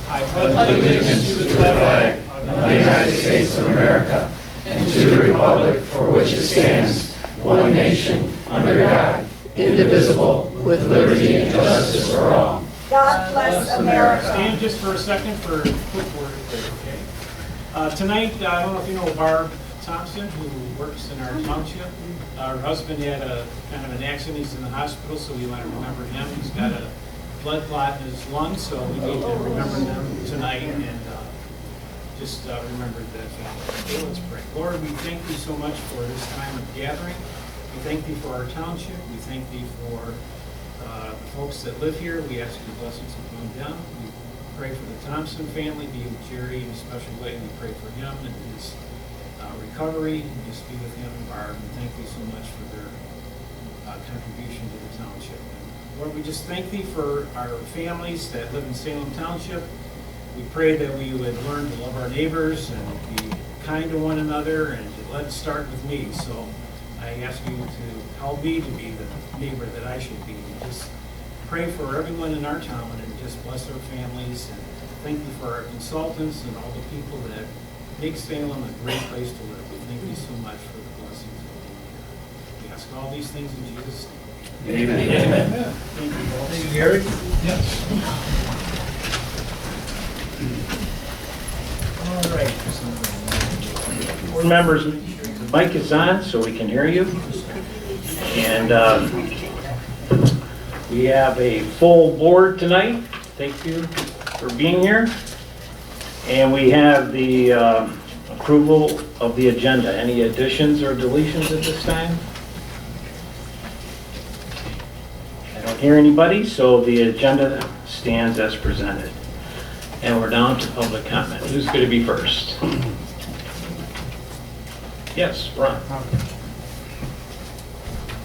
I pledge allegiance to the flag of the United States of America and to the republic for which it stands, one nation, under God, indivisible, with liberty and justice for all. God bless America. Stand just for a second for a quick word of prayer, okay? Tonight, I don't know if you know Barb Thompson, who works in our township. Her husband had a kind of an accident. He's in the hospital, so we want to remember him. He's got a blood clot in his lungs, so we need to remember them tonight and just remember that family. Okay, let's pray. Lord, we thank you so much for this time of gathering. We thank thee for our township. We thank thee for the folks that live here. We ask your blessings upon them. We pray for the Thompson family, be with Jerry in a special way. We pray for him and his recovery, and just be with him and Barb. And thank you so much for their contribution to the township. And Lord, we just thank thee for our families that live in Salem Township. We pray that we would learn to love our neighbors and be kind to one another, and let's start with me. So I ask you to help me to be the neighbor that I should be. Just pray for everyone in our town and just bless our families. And thank you for our consultants and all the people that make Salem a great place to live. We thank you so much for the blessings of being here. We ask all these things in Jesus' name. Amen. Amen. Thank you both. Thank you, Gary. Yes. All right. Board members, the mic is on so we can hear you. And we have a full board tonight. Thank you for being here. And we have the approval of the agenda. Any additions or deletions at this time? I don't hear anybody, so the agenda stands as presented. And we're down to public comment. Who's going to be first? Yes, Ron.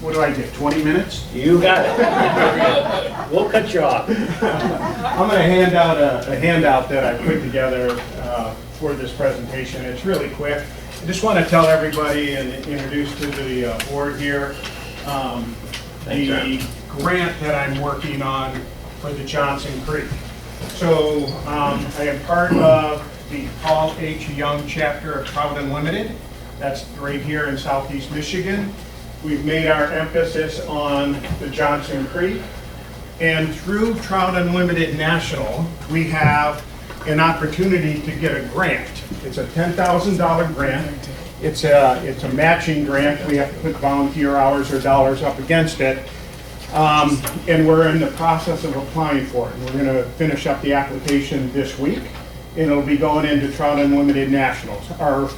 What do I get, 20 minutes? You got it. We'll cut you off. I'm going to hand out a handout that I put together for this presentation. It's really quick. I just want to tell everybody and introduce to the board here the grant that I'm working on for the Johnson Creek. So I am part of the Paul H. Young chapter of Trout Unlimited. That's right here in Southeast Michigan. We've made our emphasis on the Johnson Creek. And through Trout Unlimited National, we have an opportunity to get a grant. It's a $10,000 grant. It's a matching grant. We have to put volunteer hours or dollars up against it. And we're in the process of applying for it. We're going to finish up the application this week, and it'll be going into Trout Unlimited Nationals. Our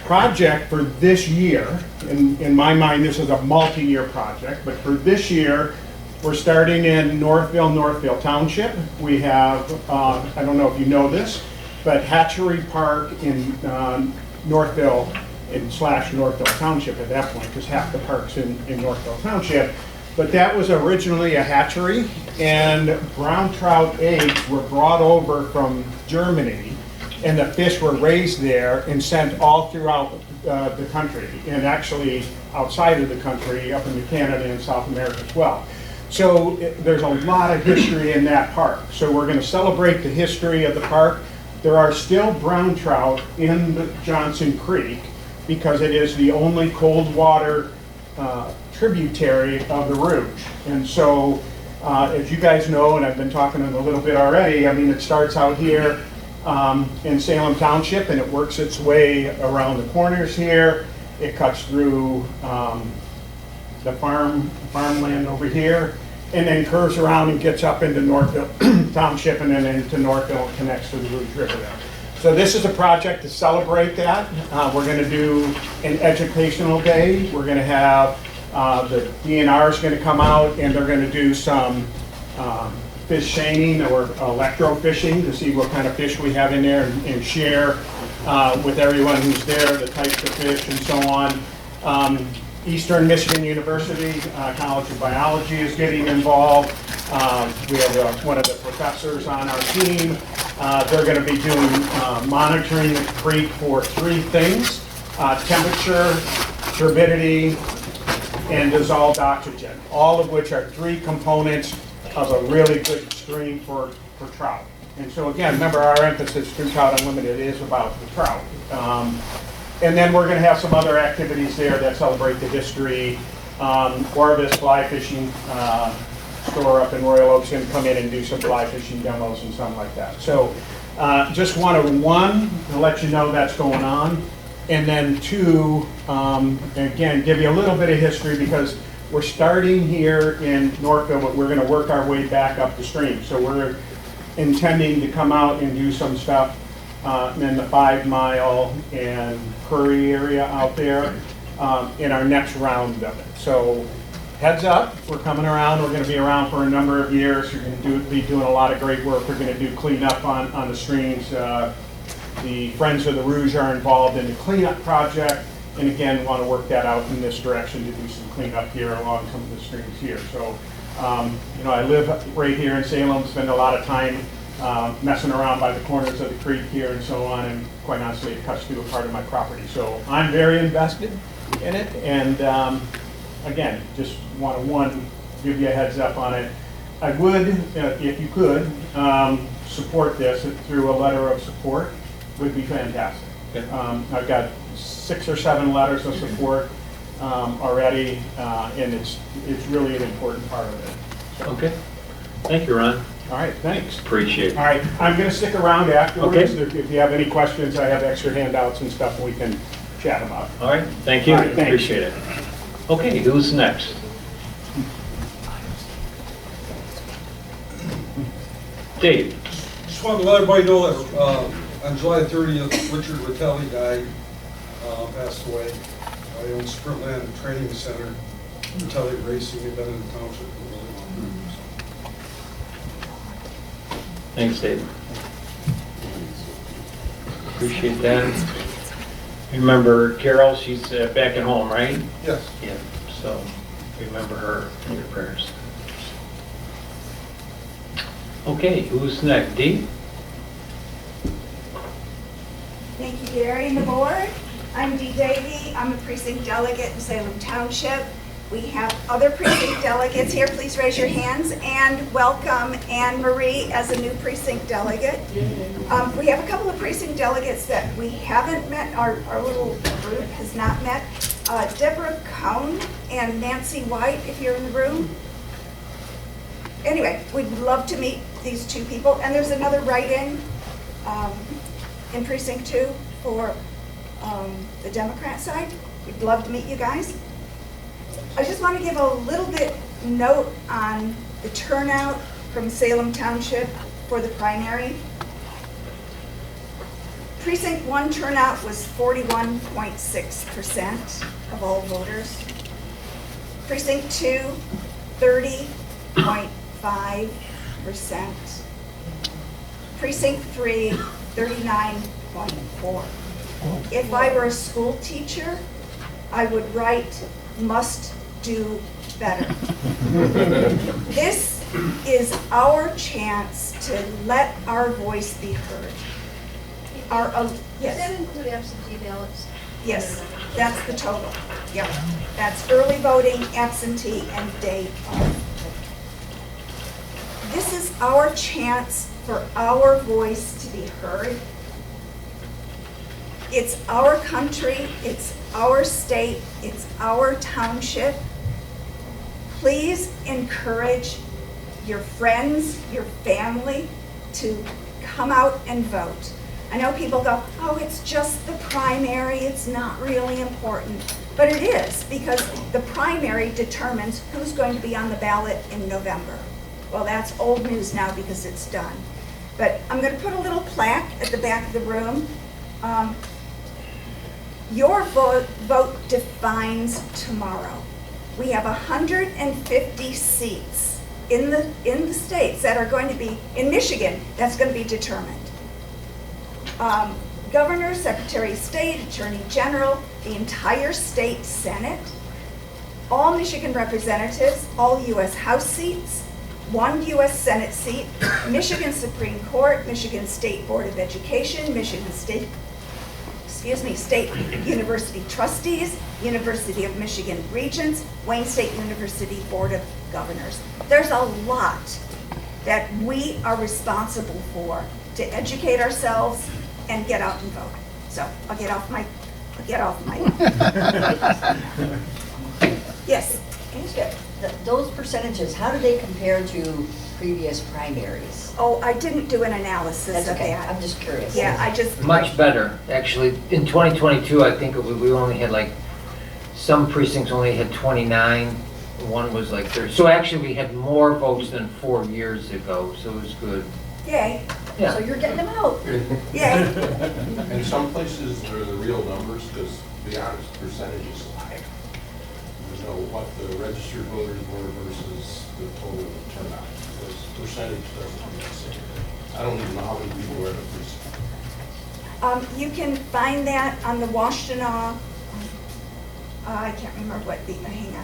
project for this year, in my mind this is a multi-year project, but for this year we're starting in Northville Township. We have, I don't know if you know this, but Hatchery Park in Northville / Northville Township at that point, because half the park's in Northville Township. But that was originally a hatchery, and brown trout eggs were brought over from Germany, and the fish were raised there and sent all throughout the country, and actually outside of the country, up into Canada and South America as well. So there's a lot of history in that park. So we're going to celebrate the history of the park. There are still brown trout in the Johnson Creek because it is the only cold water tributary of the Rouge. And so, as you guys know, and I've been talking a little bit already, I mean, it starts out here in Salem Township, and it works its way around the corners here. It cuts through the farmland over here, and then curves around and gets up into Northville Township, and then into Northville, connects to the Rouge River there. So this is a project to celebrate that. We're going to do an educational day. We're going to have the DNR is going to come out, and they're going to do some fish seining or electro-fishing to see what kind of fish we have in there, and share with everyone who's there the types of fish and so on. Eastern Michigan University College of Biology is getting involved. We have one of the professors on our team. They're going to be doing monitoring the creek for three things: temperature, turbidity, and dissolved oxygen, all of which are three components of a really good stream for trout. And so again, remember our emphasis through Trout Unlimited is about the trout. And then we're going to have some other activities there that celebrate the history. Orvis Fly Fishing store up in Royal Oak's going to come in and do some fly fishing demos and something like that. So just wanted, one, to let you know that's going on. And then two, again, give you a little bit of history because we're starting here in Northville, but we're going to work our way back up the stream. So we're intending to come out and do some stuff in the 5 Mile and Curry area out there in our next round of it. So heads up, we're coming around. We're going to be around for a number of years. We're going to be doing a lot of great work. We're going to do cleanup on the streams. The Friends of the Rouge are involved in the cleanup project. And again, want to work that out in this direction to do some cleanup here along some of the streams here. So, you know, I live right here in Salem, spend a lot of time messing around by the corners of the creek here and so on, and quite honestly, it cuts through a part of my property. So I'm very invested in it, and again, just want to, one, give you a heads up on it. I would, if you could, support this through a letter of support, would be fantastic. Okay. I've got 6 or 7 letters of support already, and it's really an important part of it. So, Okay. Thank you, Ron. all right, thanks. Appreciate it. All right, I'm going to stick around afterwards. Okay. If you have any questions, I have extra handouts and stuff we can chat about. All right, thank you. All right, thanks. Appreciate it. Okay, who's next? Dave. Just wanted to let everybody know that on July 30th, Richard Ratelli died, passed away. I own Sprintland Training Center, Ratelli Racing. He'd been in the township for a really long time. Thanks, Dave. Appreciate that. Remember Carol, she's back at home, right? Yes. Yeah, so remember her in your prayers. Okay, who's next? Dee? Thank you, Gary and the board. I'm Dee Davey. I'm a precinct delegate in Salem Township. We have other precinct delegates here. Please raise your hands and welcome Anne Marie as a new precinct delegate. We have a couple of precinct delegates that we haven't met. Our little group has not met. Deborah Cohn and Nancy White, if you're in the room. Anyway, we'd love to meet these two people. And there's another write-in in precinct 2 for the Democrat side. We'd love to meet you guys. I just want to give a little bit note on the turnout from Salem Township for the primary. Precinct 1 turnout was 41.6% of all voters. Precinct 2, 30.5%. Precinct 3, 39.4%. If I were a school teacher, I would write must do better. This is our chance to let our voice be heard. Does Yes, that include absentee ballots? yes, that's the total. Yep, that's early voting, absentee, and day of. This is our chance for our voice to be heard. It's our country, it's our state, it's our township. Please encourage your friends, your family to come out and vote. I know people go, oh, it's just the primary, it's not really important. But it is, because the primary determines who's going to be on the ballot in November. Well, that's old news now because it's done. But I'm going to put a little plaque at the back of the room. Your vote defines tomorrow. We have 150 seats in the states that are going to be, in Michigan, that's going to be determined. Governor, Secretary of State, Attorney General, the entire state Senate, all Michigan representatives, all U.S. House seats, 1 U.S. Senate seat, Michigan Supreme Court, Michigan State Board of Education, Michigan State University Trustees, University of Michigan Regents, Wayne State University Board of Governors. There's a lot that we are responsible for, to educate ourselves and get out and vote. So I'll get off my. Yes. Those percentages, how do they compare to previous primaries? Oh, I didn't do an analysis That's of okay, that. I'm just curious. Yeah, I just. Much better, actually. In 2022, I think we only had like, some precincts only had 29, one was like 30. So actually, we had more votes than 4 years ago, so it was good. Yay, So Yeah. you're getting them out. yay. In some places, they're the real numbers, because the honest percentage is high. You know, what the registered voters were versus the total turnout. Because percentage doesn't mean the same thing. I don't even know how many people were at a precinct. You can find that on the Washtenaw, I can't remember what the, hang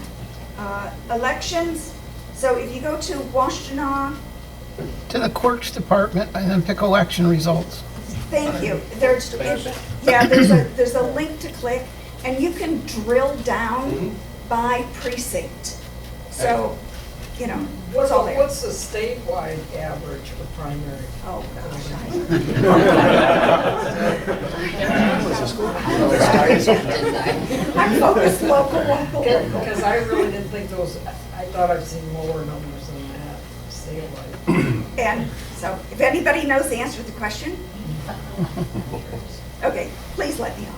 on, elections. So if you go to Washtenaw, To the clerk's department and then pick election results. thank you. There's a link to click, and you can drill down by precinct. So, you know, it's all there. What's the statewide average for primary? Oh, gosh. I'm focused local. Because I really didn't think those, I thought I've seen lower numbers than that statewide. And so, if anybody knows the answer to the question, okay, please let me know.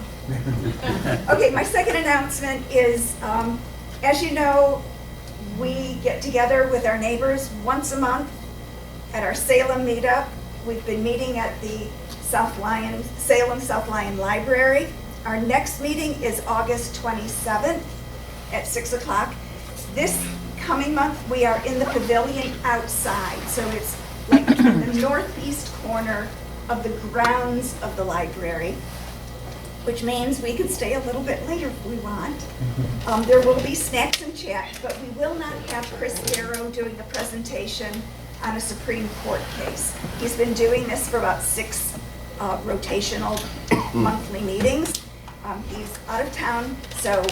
Okay, my second announcement is, as you know, we get together with our neighbors once a month at our Salem meetup. We've been meeting at the Salem South Lyon Library. Our next meeting is August 27th at 6 o'clock. This coming month, we are in the pavilion outside, so it's like in the northeast corner of the grounds of the library, which means we could stay a little bit later if we want. There will be snacks and chat, but we will not have Chris Darrow doing the presentation on a Supreme Court case. He's been doing this for about 6 rotational monthly meetings. He's out of town, so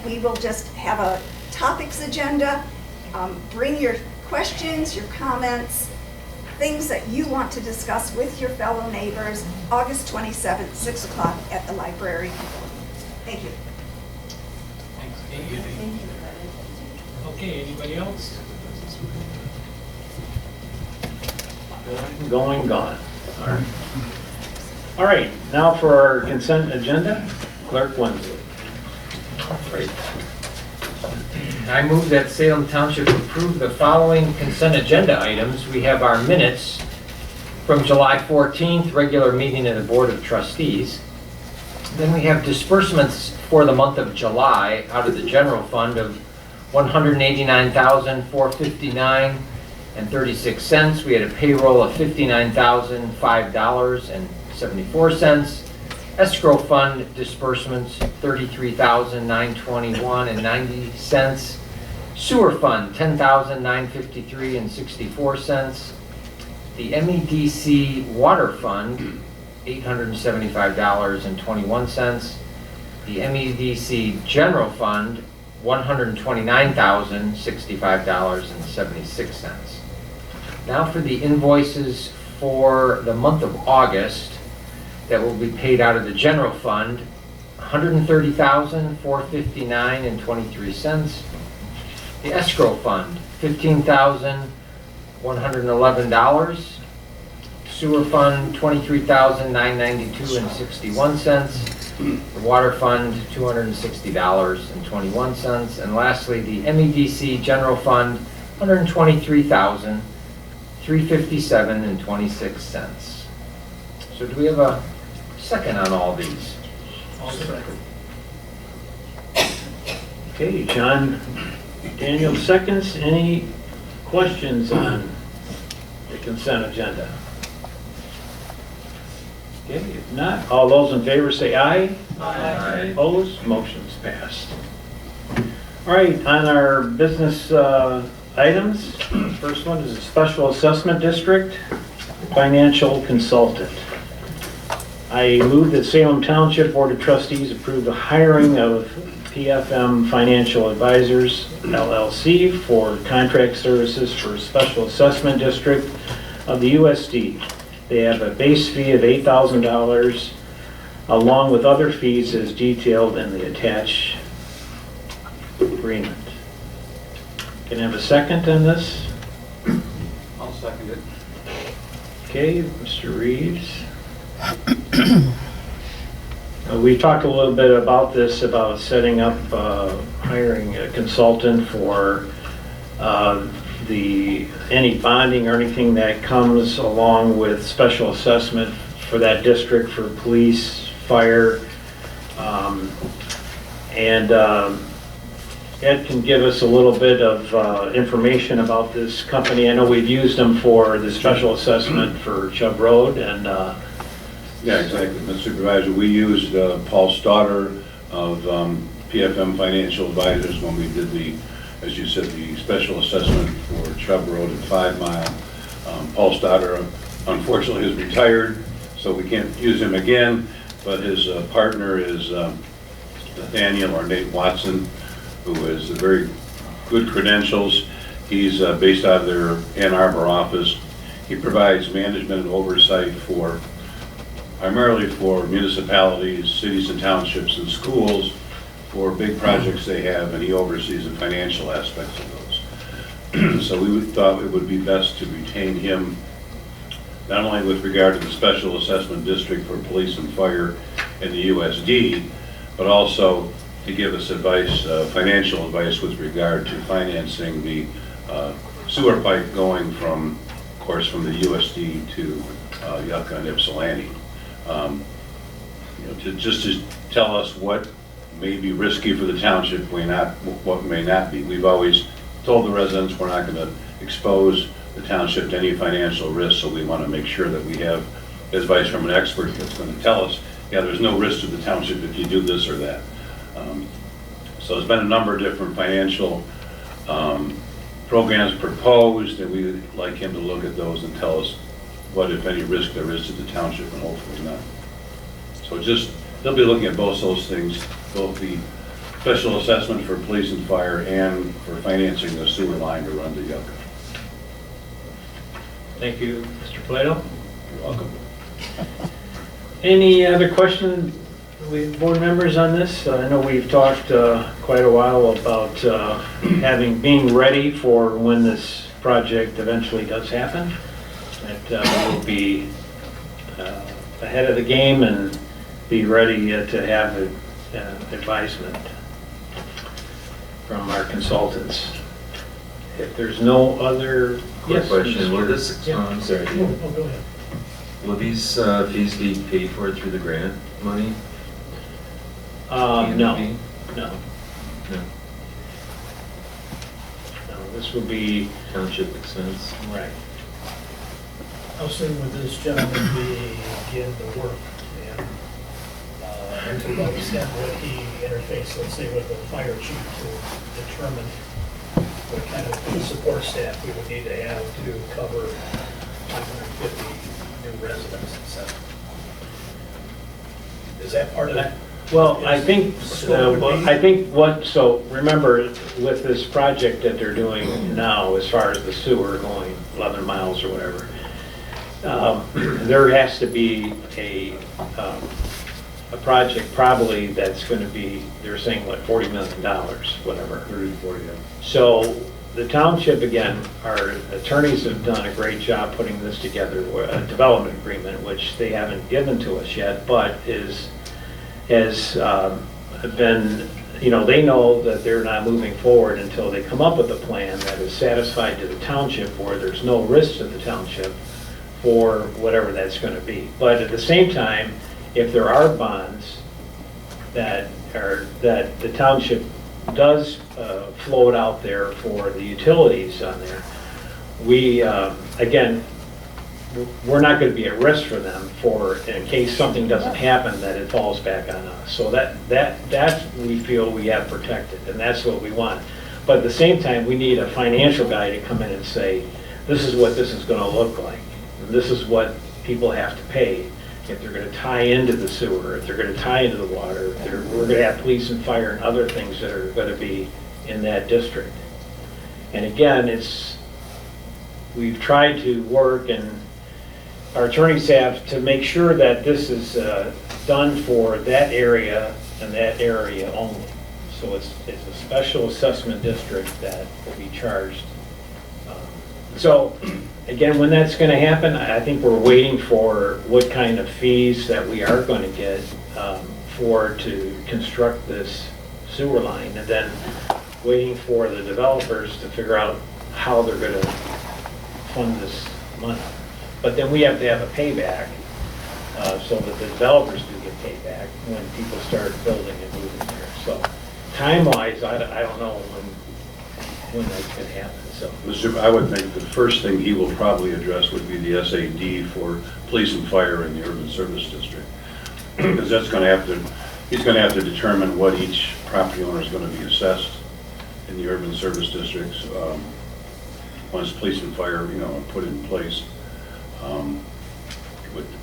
we will just have a topics agenda. Bring your questions, your comments, things that you want to discuss with your fellow neighbors, August 27th, 6 o'clock at the library. Thank you. Thanks, Katie. Okay, anybody else? Going, gone. All right. All right, now for our consent agenda, Clerk Wensley. Right. I move that Salem Township approve the following consent agenda items. We have our minutes from July 14th, regular meeting of the Board of Trustees. Then we have disbursements for the month of July out of the general fund of $189,459.36. We had a payroll of $59,005.74. Escrow fund disbursements, $33,921.90. Sewer fund, $10,953.64. The MEDC water fund, $875.21. The MEDC general fund, $129,065.76. Now for the invoices for the month of August that will be paid out of the general fund, $130,459.23. The escrow fund, $15,111. Sewer fund, $23,992.61. The water fund, $260.21. And lastly, the MEDC general fund, $123,357.26. So do we have a second on all these? All second. Okay, John Daniel seconds. Any questions on the consent agenda? Okay, if not, all those in favor say aye. Aye. Opposed, motion's passed. All right, on our business items, first one is a special assessment district financial consultant. I move that Salem Township Board of Trustees approve the hiring of PFM Financial Advisors LLC for contract services for Special Assessment District of the USD. They have a base fee of $8,000 along with other fees as detailed in the attached agreement. Can I have a second on this? I'll second it. Okay, Mr. Reeves. We talked a little bit about this, about setting up, hiring a consultant for any bonding or anything that comes along with special assessment for that district, for police, fire. Ed can give us a little bit of information about this company. I know we've used them for the special assessment for Chubb Road and yeah, exactly. Mr. Supervisor, we used Paul Stauder of PFM Financial Advisors when we did the, as you said, the special assessment for Chubb Road and 5 Mile. Paul Stauder unfortunately is retired, so we can't use him again, but his partner is Nathaniel or Nate Watson, who has very good credentials. He's based out of their Ann Arbor office. He provides management and oversight for primarily for municipalities, cities and townships and schools for big projects they have, and he oversees the financial aspects of those. So we thought it would be best to retain him, not only with regard to the Special Assessment District for Police and Fire and the USD, but also to give us advice, financial advice with regard to financing the sewer pipe going from, of course, from the USD to Yucca and Ypsilanti. Just to tell us what may be risky for the township, what may not be. We've always told the residents we're not going to expose the township to any financial risk, so we want to make sure that we have advice from an expert that's going to tell us, yeah, there's no risk to the township if you do this or that. So there's been a number of different financial programs proposed, and we would like him to look at those and tell us what, if any, risk there is to the township, and hopefully not. So they'll be looking at both those things, both the special assessment for police and fire and for financing the sewer line to run to Yucca. thank you, Mr. Plato. You're welcome. Any other questions, board members, on this? I know we've talked quite a while about being ready for when this project eventually does happen. That we'll be ahead of the game and be ready to have advisement from our consultants. If there's no other... Quick Yes, question, will Mr. this, Yeah. I'm sorry, Oh, go ahead. will these fees be paid for through the grant money? No, Fee? no, No, no, this would be, township expense? right. How soon would this gentleman begin the work? And to what extent would he interface, let's say, with the fire chief to determine what kind of support staff we would need to have to cover 550 new residents, et cetera? Is that part of that? Well, I think so remember with this project that they're doing now, as far as the sewer going 11 miles or whatever, there has to be a project probably that's going to be, they're saying what, $40 million, whatever. 30 to 40, yeah. So the township, again, our attorneys have done a great job putting this together, a development agreement, which they haven't given to us yet, but has been, they know that they're not moving forward until they come up with a plan that is satisfied to the township, where there's no risk to the township for whatever that's going to be. But at the same time, if there are bonds that the township does float out there for the utilities on there, we, again, we're not going to be at risk for them in case something doesn't happen, that it falls back on us. So that we feel we have protected, and that's what we want. But at the same time, we need a financial guy to come in and say, this is what this is going to look like. This is what people have to pay if they're gonna tie into the sewer, if they're gonna tie into the water, we're gonna have police and fire and other things that are gonna be in that district. And again, we've tried to work, and our attorneys have, to make sure that this is done for that area and that area only. So it's a special assessment district that will be charged. So again, when that's going to happen, I think we're waiting for what kind of fees that we are going to get to construct this sewer line, and then waiting for the developers to figure out how they're going to fund this money. But then we have to have a payback so that the developers do get payback when people start building and moving there. So time-wise, I don't know when that's going to happen. So, I would think the first thing he will probably address would be the SAD for police and fire in the urban service district. Because he's going to have to determine what each property owner is going to be assessed in the urban service districts once police and fire, are put in place.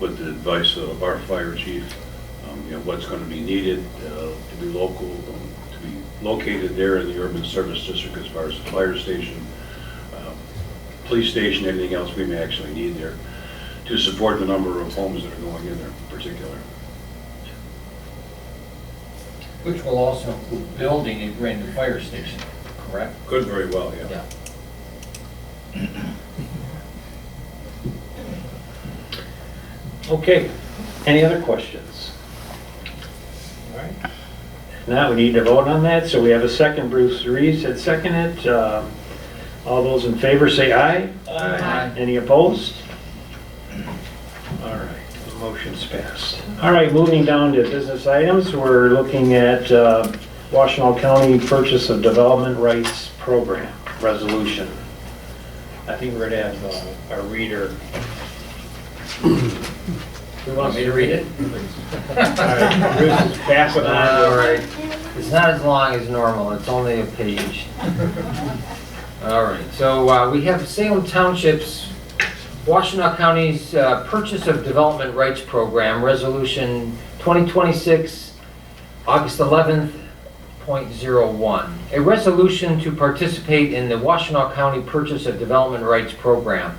With the advice of our fire chief, what's going to be needed to be located there in the urban service district as far as the fire station, police station, anything else we may actually need there to support the number of homes that are going in there in particular. Which will also include building a brand new fire station, correct? Could very well, yeah. okay, any other questions? All right. Now we need to vote on that, so we have a second. Bruce Reeves had seconded it. All those in favor say aye. Aye. Any opposed? All right, the motion's passed. All right, moving down to business items, we're looking at Washtenaw County Purchase of Development Rights Program Resolution. I think we're going to have our reader. You want me to read it? All right, Bruce is passing on. All right. It's not as long as normal. It's only a page. All right. So we have Salem Township's, Washtenaw County's Purchase of Development Rights Program, Resolution 2026, August 11th, .01. A resolution to participate in the Washtenaw County Purchase of Development Rights Program.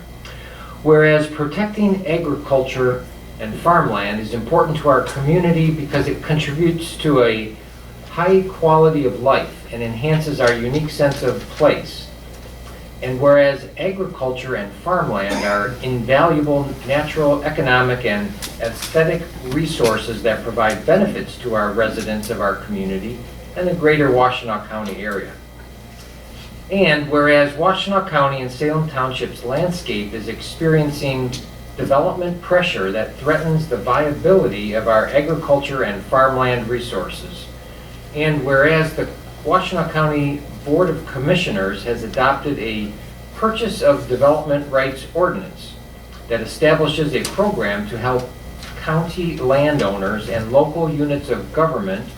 Whereas protecting agriculture and farmland is important to our community because it contributes to a high quality of life and enhances our unique sense of place. And whereas agriculture and farmland are invaluable natural, economic, and aesthetic resources that provide benefits to our residents of our community and the greater Washtenaw County area. And whereas Washtenaw County and Salem Township's landscape is experiencing development pressure that threatens the viability of our agriculture and farmland resources. And whereas the Washtenaw County Board of Commissioners has adopted a Purchase of Development Rights Ordinance that establishes a program to help county landowners and local units of government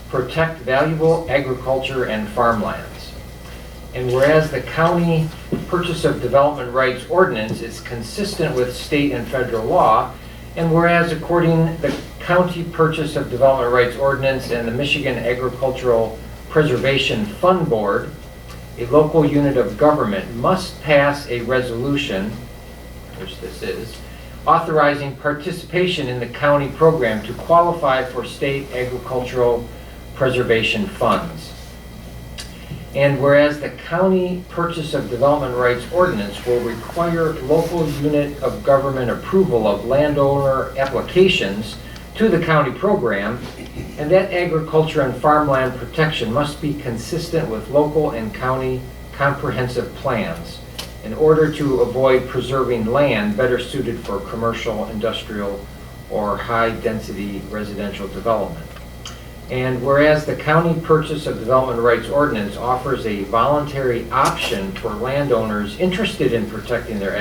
protect valuable agriculture and farmlands. And whereas the County Purchase of Development Rights Ordinance is consistent with state and federal law, and whereas according to the County Purchase of Development Rights Ordinance and the Michigan Agricultural Preservation Fund Board, a local unit of government must pass a resolution, which this is, authorizing participation in the county program to qualify for state agricultural preservation funds. And whereas the County Purchase of Development Rights Ordinance will require local unit of government approval of landowner applications to the county program, and that agriculture and farmland protection must be consistent with local and county comprehensive plans in order to avoid preserving land better suited for commercial, industrial, or high-density residential development. And whereas the County Purchase of Development Rights Ordinance offers a voluntary option for landowners interested in protecting their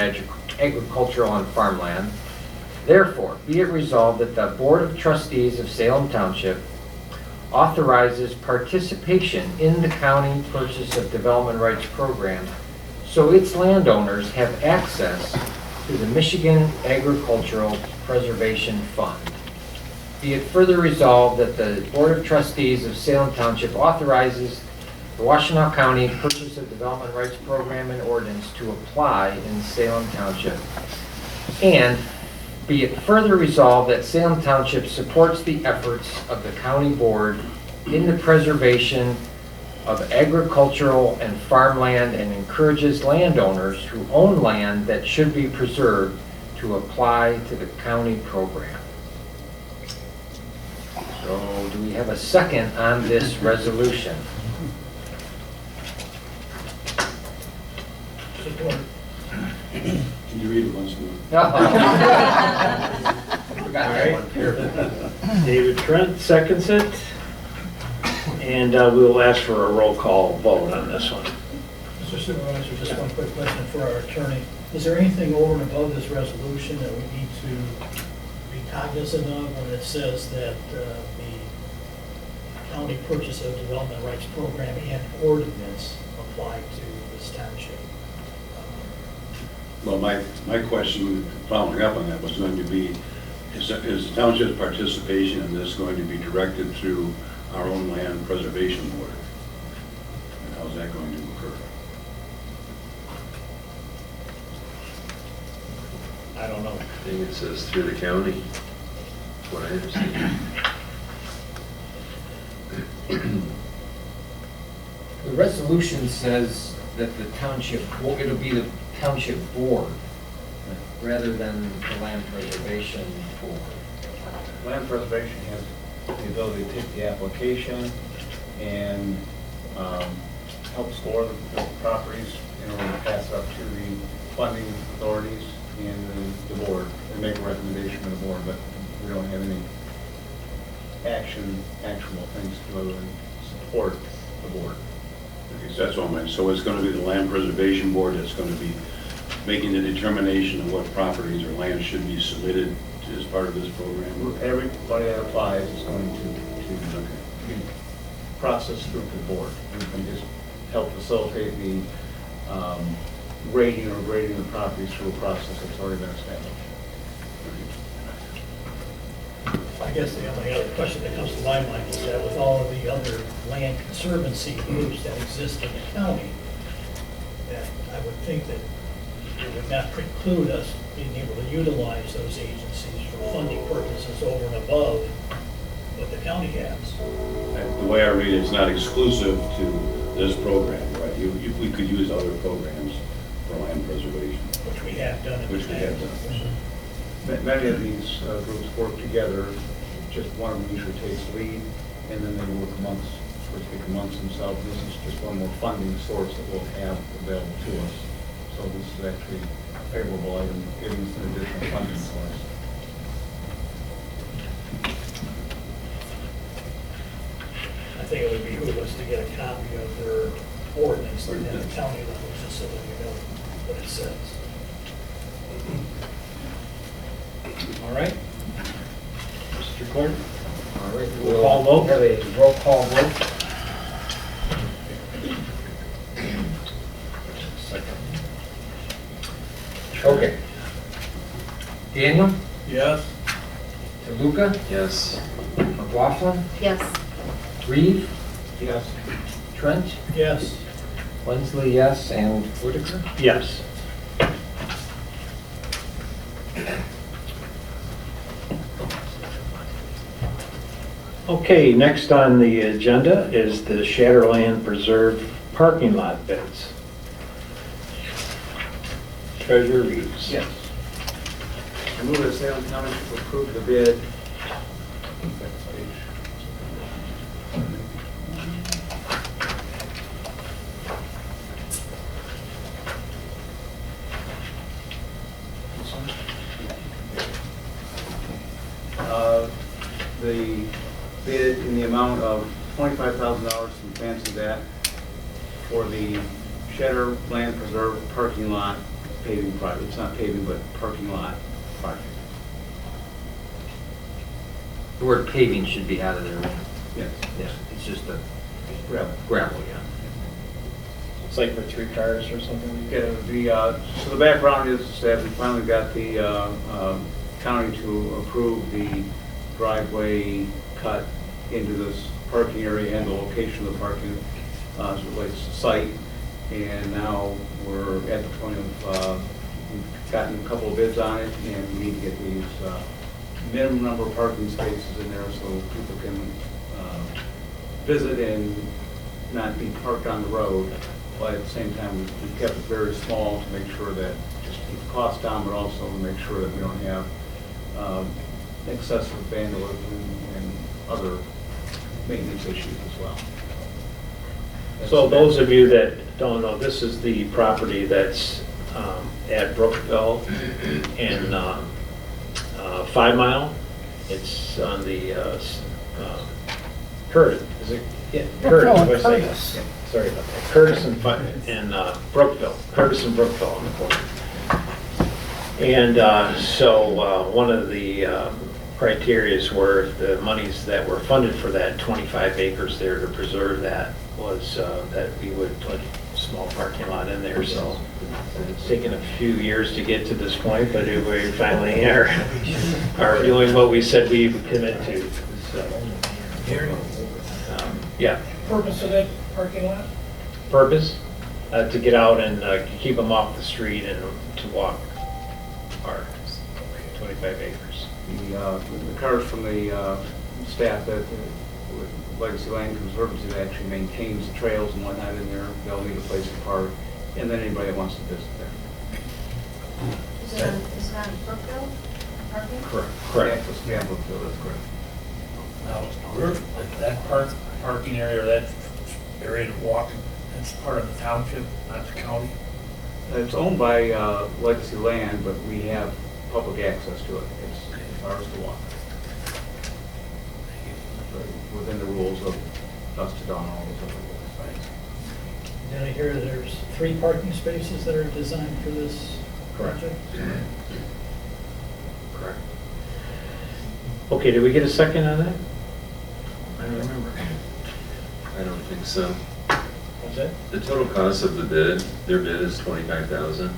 agricultural and farmland, therefore, be it resolved that the Board of Trustees of Salem Township authorizes participation in the County Purchase of Development Rights Program so its landowners have access to the Michigan Agricultural Preservation Fund. Be it further resolved that the Board of Trustees of Salem Township authorizes the Washtenaw County Purchase of Development Rights Program and Ordinance to apply in Salem Township. And be it further resolved that Salem Township supports the efforts of the county board in the preservation of agricultural and farmland and encourages landowners who own land that should be preserved to apply to the county program. So do we have a second on this resolution? Support. Can you read it once more? Forgot that one here. David Trent seconds it. And we'll ask for a roll call vote on this one. Mr. Supervisor, just one quick question for our attorney. Is there anything over and above this resolution that we need to be cognizant of when it says that the county purchase of development rights program and ordinance apply to this township? Well, my question, following up on that, was going to be, is the township's participation in this going to be directed through our own land preservation board? And how's that going to occur? I don't know. I think it says through the county, that's what I understand. The resolution says that the township, it'll be the township board rather than the land preservation board. Land preservation has the ability to take the application and help score the properties in order to pass up to the funding authorities and the board and make a recommendation to the board, but we don't have any actual things to do other than support the board. Okay, so that's what I meant. So it's going to be the land preservation board that's going to be making the determination of what properties or land should be submitted as part of this program? Everybody that applies is going to be processed through the board. We can just help facilitate the rating or grading the properties through a process that's already been established. I guess the only other question that comes to my mind is that with all of the other land conservancy groups that exist in the county, that I would think that it would not preclude us being able to utilize those agencies for funding purposes over and above what the county has. The way I read it, it's not exclusive to this program, right? We could use other programs for land preservation. Which we have done in the past. Which we have done. Many of these groups work together. Just one of them usually takes lead, and then they work amongst themselves. This is just one more funding source that we'll have available to us. So this is actually a favorable item, giving us an additional funding source. I think it would behoove us to get a copy of their ordinance at the county level, just so that we know what it says. All right. Mr. Clerk? All right, Roll call vote? Have a roll call vote. Okay. Daniel? Yes. DeLuca? Yes. McLaughlin? Yes. Reeve? Yes. Trent? Yes. Wensley, yes, and Whitaker? Yes. Okay, next on the agenda is the Shatterland Preserve parking lot bids. Treasurer Reeves. Yes. I move that Salem Township approve the bid. The bid in the amount of $25,000 from Fancy That for the Shatterland Preserve parking lot paving project. It's not paving, but parking lot project. The word paving should be out of there, right? Yes. Yeah, it's just a Gravel. yeah. It's like for 3 cars or something? Okay, so the background is that we finally got the county to approve the driveway cut into this parking area and the location of the parking as it relates to site. And now we're at the point of, we've gotten a couple of bids on it, and we need to get these minimum number of parking spaces in there so people can visit and not be parked on the road. But at the same time, we've kept it very small to make sure that, just to keep the cost down, but also to make sure that we don't have excessive vandalism and other maintenance issues as well. So those of you that don't know, this is the property that's at Brookville in 5 Mile. It's on the Curtis, is it? Yeah, Curtis. Brookville and what did I say? Curtis. Yeah, sorry about that. Curtis and Brookville. Curtis and Brookville on the corner. And so one of the criterias were the monies that were funded for that 25 acres there to preserve that was that we would put a small parking lot in there. So it's taken a few years to get to this point, but we finally are doing what we said we would commit to. So, yeah. Purpose of that parking lot? Purpose? To get out and keep them off the street and to walk our 25 acres. The cars from the staff at Legacy Land Conservancy that actually maintains the trails and whatnot in there, they'll need a place to park, and then anybody that wants to visit there. Is it on Brookville parking? Correct. Yeah, Brookville, that's correct. Now, that parking area, or that area to walk, that's part of the township, not the county? It's owned by Legacy Land, but we have public access to it. It's ours to walk. Within the rules of dusk to dawn, all those other rules. Did I hear there's 3 parking spaces that are designed for this project? Correct. Okay, did we get a second on that? I don't remember. I don't think so. What's that? The total cost of the bid, their bid is 25,000.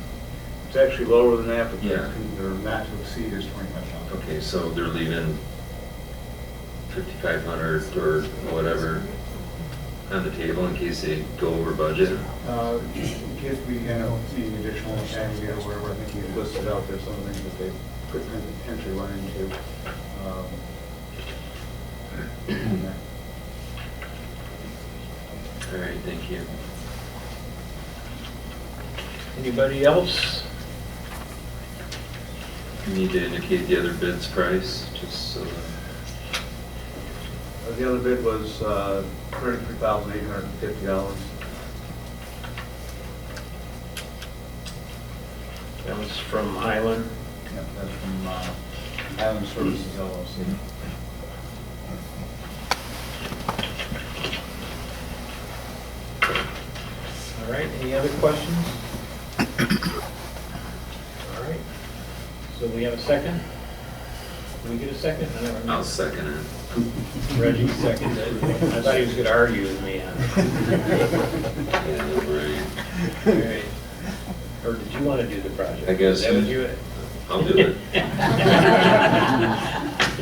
It's actually lower than that, but Yeah. their not to exceed is 25,000. Okay, so they're leaving 5,500 or whatever on the table in case they go over budget. In case we end up needing additional aggregate or whatever, I think you listed out there some of the things that they could potentially run into. All right, thank you. Anybody else? You need to indicate the other bid's price, just so that... The other bid was $33,850. That was from Highland. Yep, that's from Island Services LLC. All right, any other questions? All right. So we have a second? Did we get a second? I don't remember. I'll second it. Reggie seconded it. I thought he was going to argue with me on it. Yeah, right. All right. Or did you want to do the project? I guess Is that what you... I'll do it.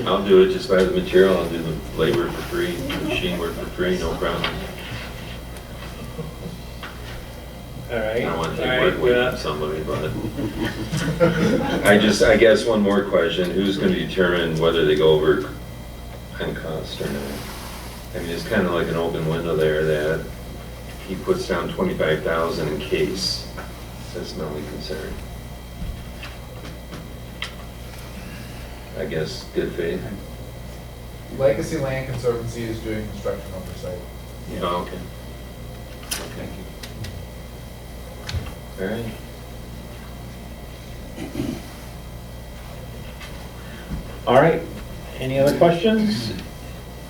I'll do it, just buy the material, I'll do the labor for free, machine work for free, no problem. All right. I don't want to All take right, work away from somebody, but. I guess one more question, who's going to determine whether they go over on cost or not? I mean, it's kind of like an open window there that he puts down 25,000 in case. That's my only concern. I guess good faith. Legacy Land Conservancy is doing construction oversight. Oh, okay. Thank you. All right. All right. Any other questions?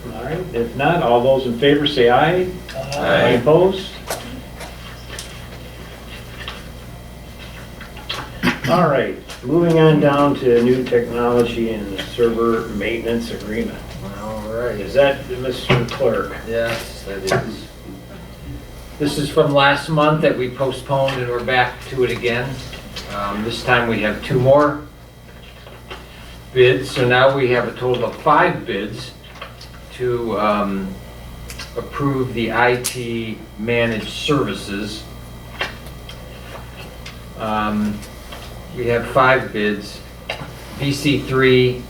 All right. If not, all those in favor say aye. Aye. Opposed? All right. Moving on down to new technology and server maintenance agreement. All right. Is that Mr. Clerk? Yes, that is. This is from last month that we postponed and we're back to it again. This time we have 2 more. bids, so now we have a total of 5 bids to approve the IT managed services. We have 5 bids. VC3,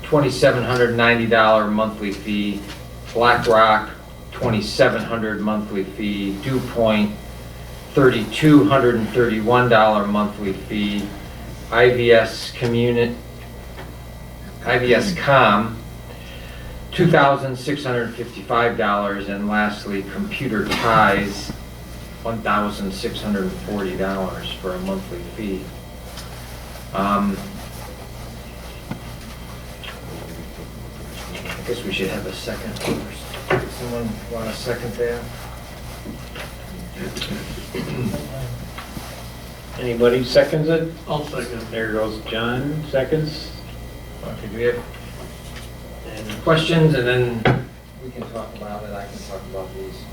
$2,790 monthly fee. BlackRock, $2,700 monthly fee. DuPoint, $3,231 monthly fee. IVS Com, $2,655, and lastly, Computer Ties, $1,640 for a monthly fee. I guess we should have a second first. Someone want to second that? Anybody seconds it? I'll second. There goes John, seconds. Okay, do we have any questions, and then we can talk about it, I can talk about these.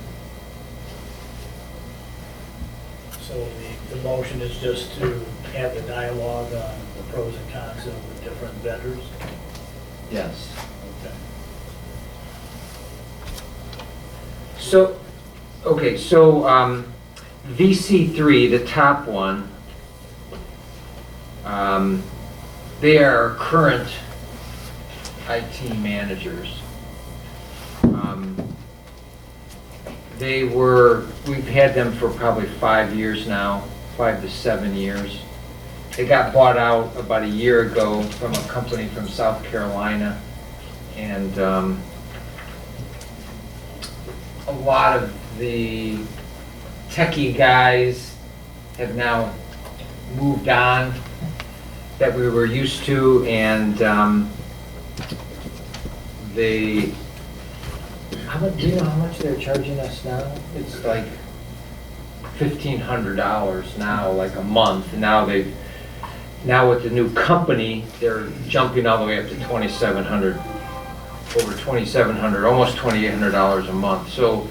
So the motion is just to have the dialogue on the pros and cons of the different vendors? Yes. Okay. So, VC3, the top one, they are current IT managers. We've had them for probably 5 years now, 5 to 7 years. They got bought out about a year ago from a company from South Carolina, and a lot of the techie guys have now moved on that we were used to, and do you know how much they're charging us now? It's like $1,500 now, like a month. Now with the new company, they're jumping all the way up to $2,700, over $2,700, almost $2,800 a month. So,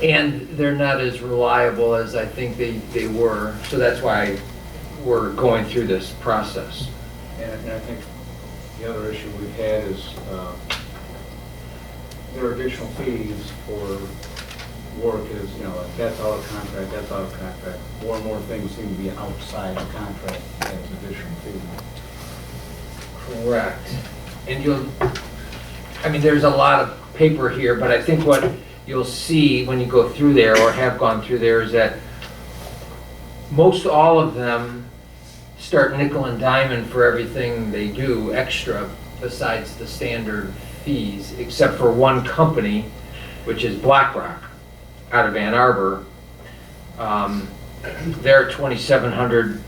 and they're not as reliable as I think they were. So that's why we're going through this process. And I think the other issue we've had is there are additional fees for work is, if that's out of contract, that's out of contract. More and more things seem to be outside the contract as additional fees. Correct. And there's a lot of paper here, but I think what you'll see when you go through there or have gone through there is that most all of them start nickel and diamond for everything they do extra besides the standard fees, except for one company, which is BlackRock out of Ann Arbor. Their $2,700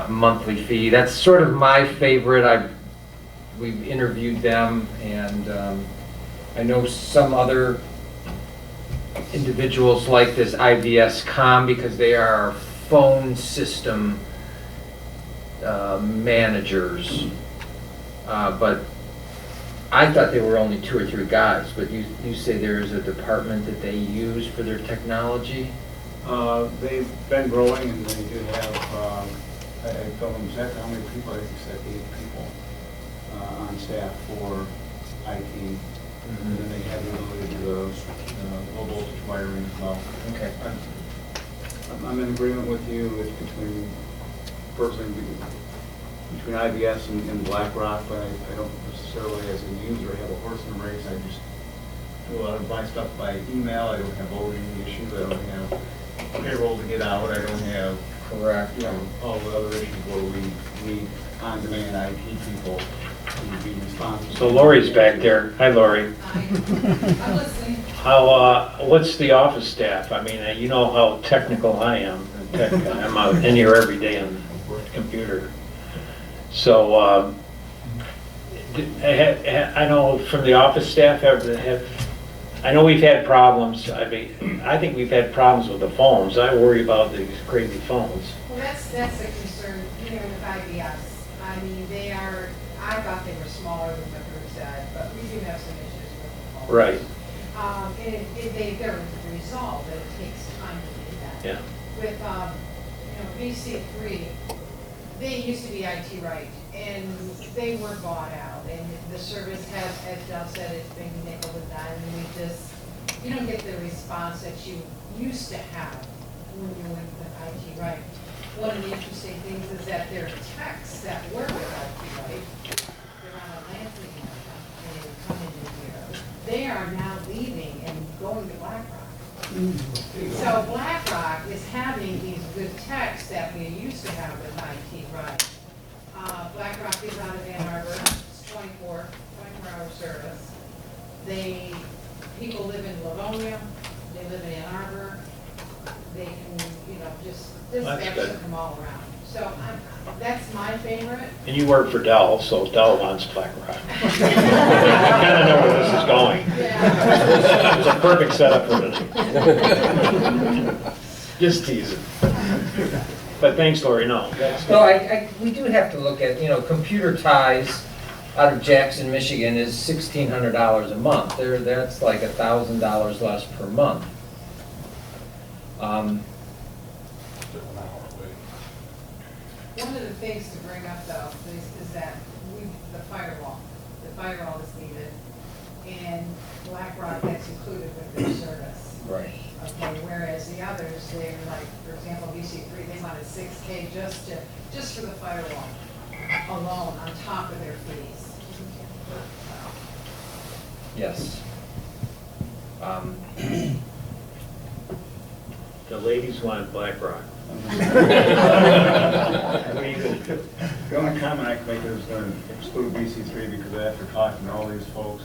monthly fee. That's sort of my favorite. We've interviewed them, and I know some other individuals like this IVS Com because they are phone system managers. But I thought they were only 2 or 3 guys, but you say there's a department that they use for their technology? They've been growing, and they do have, I don't know exactly how many people, I think it's like 8 people on staff for IT. And then they have the ability to do those low voltage wiring as well. Okay. I'm in agreement with you. It's between IBS and BlackRock, but I don't necessarily, as a user, have a horse in the race. I just do a lot of my stuff by email. I don't have voting issues. I don't have payroll to get out. I don't have all the other issues where we need on-demand IT people to be responsible. So Lori's back there. Hi, Lori. Hi. I'm listening. What's the office staff? I mean, you know how technical I am. I'm out in here every day on the computer. So I know from the office staff I know we've had problems. I think we've had problems with the phones. I worry about these crazy phones. Well, that's a concern, with IBS. I mean, I thought they were smaller than what Bruce said, but we do have some issues with the phones. Right. They're resolved, but it takes time to do that. Yeah. With, VC3, they used to be IT Right, and they were bought out, and the service has, as Del said, it's been nickel and dime, and you don't get the response that you used to have when you went with IT Right. One of the interesting things is that there are techs that work with IT Right, they're on a Lansing area, and they come into here. They are now leaving and going to BlackRock. So BlackRock is having these good techs that we used to have with IT Right. BlackRock is out of Ann Arbor, it's 24-hour service. People live in Livonia, they live in Ann Arbor, they can, just dispatch them from all around. So that's my favorite. And you work for Dell, so Dell wants BlackRock. I kind of know where this is going. Yeah. It's a perfect setup for it. Just teasing. But thanks, Lori, no. No, we do have to look at, Computer Ties out of Jackson, Michigan is $1,600 a month. That's like $1,000 less per month. One of the things to bring up though is that the firewall is needed, and BlackRock, that's included with their service. Right. Okay, whereas the others, they're like, for example, VC3, they wanted $6K just for the firewall alone on top of their fees. Yes. The ladies want BlackRock. The only comment I can make is going to exclude BC3 because after talking to all these folks,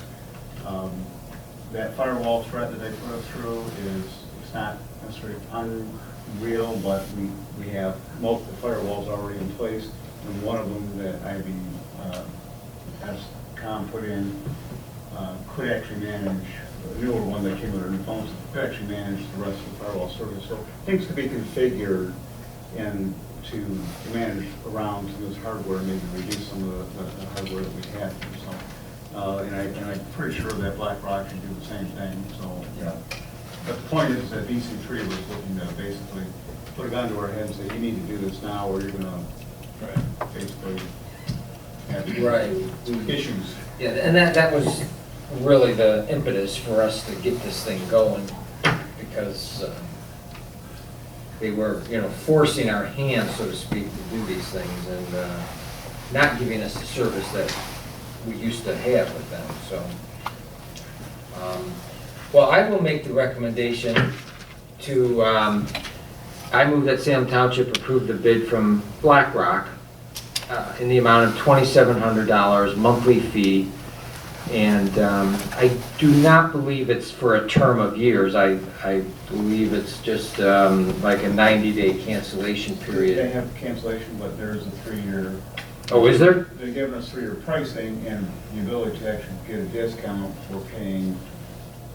that firewall threat that they put us through it's not necessarily unreal, but we have most of the firewalls already in place, and one of them that Com put in could actually manage, the newer one that came with our new phones, could actually manage the rest of the firewall service. So things could be configured and to manage around some of this hardware, maybe reduce some of the hardware that we have. So, and I'm pretty sure that BlackRock can do the same thing. So, yeah. But the point is that VC3 was looking to basically put a gun to our head and say, you need to do this now, or you're going to basically have issues. Yeah, and that was really the impetus for us to get this thing going, because they were, forcing our hands, so to speak, to do these things, and not giving us the service that we used to have with them. So, well, I will make the recommendation to, I move that Salem Township approve the bid from BlackRock in the amount of $2,700 monthly fee. And I do not believe it's for a term of years. I believe it's just like a 90-day cancellation period. They have cancellation, but there is a 3-year. Oh, is there? They're giving us 3-year pricing and the ability to actually get a discount for paying,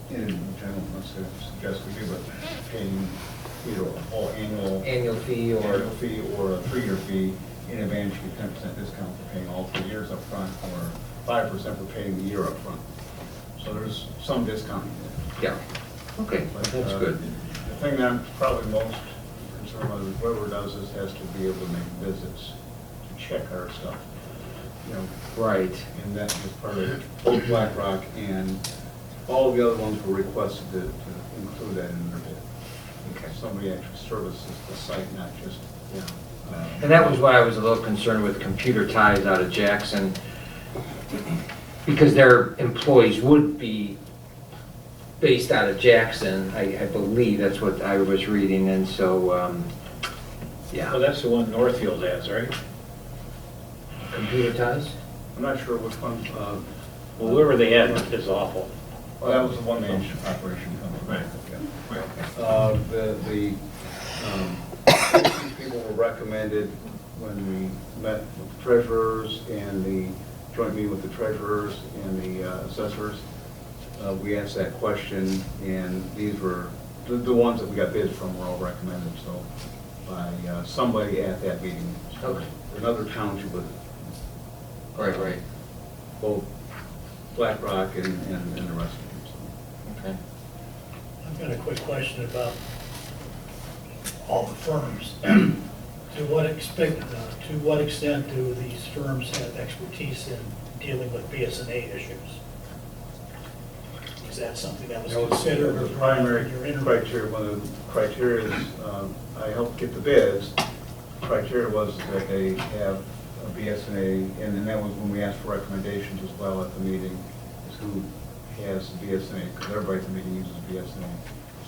which I don't necessarily suggest we do, but paying either a whole annual fee or a 3-year fee. In advance, you get 10% discount for paying all 3 years up front, or 5% for paying the year up front. So there's some discounting there. Yeah. Okay, that's good. The thing that I'm probably most concerned about is whoever does this has to be able to make visits to check our stuff. Right. And that is part of both BlackRock and all the other ones were requested to include that in their bid. Okay. Somebody actually services the site, not just, And that was why I was a little concerned with Computer Ties out of Jackson, because their employees would be based out of Jackson. I believe that's what I was reading, and so, yeah. Well, that's the one Northfield has, right? Computer Ties? I'm not sure which one. Well, whoever they had is awful. Well, that was the one-man operation company. Right. The people were recommended when we met with the treasurers and the joint meeting with the treasurers and the assessors. We asked that question, and these were the ones that we got bids from were all recommended. So by somebody at that meeting. So okay. Another township with right. Both BlackRock and the rest of them. So. Okay. I've got a quick question about all the firms. To what extent do these firms have expertise in dealing with BSNA issues? Is that something that was considered? The primary in your interview? criteria, one of the criteria is, I helped get the bids. Criteria was that they have a BSNA, and then that was when we asked for recommendations as well at the meeting, is who has the BSNA, because everybody at the meeting uses BSNA.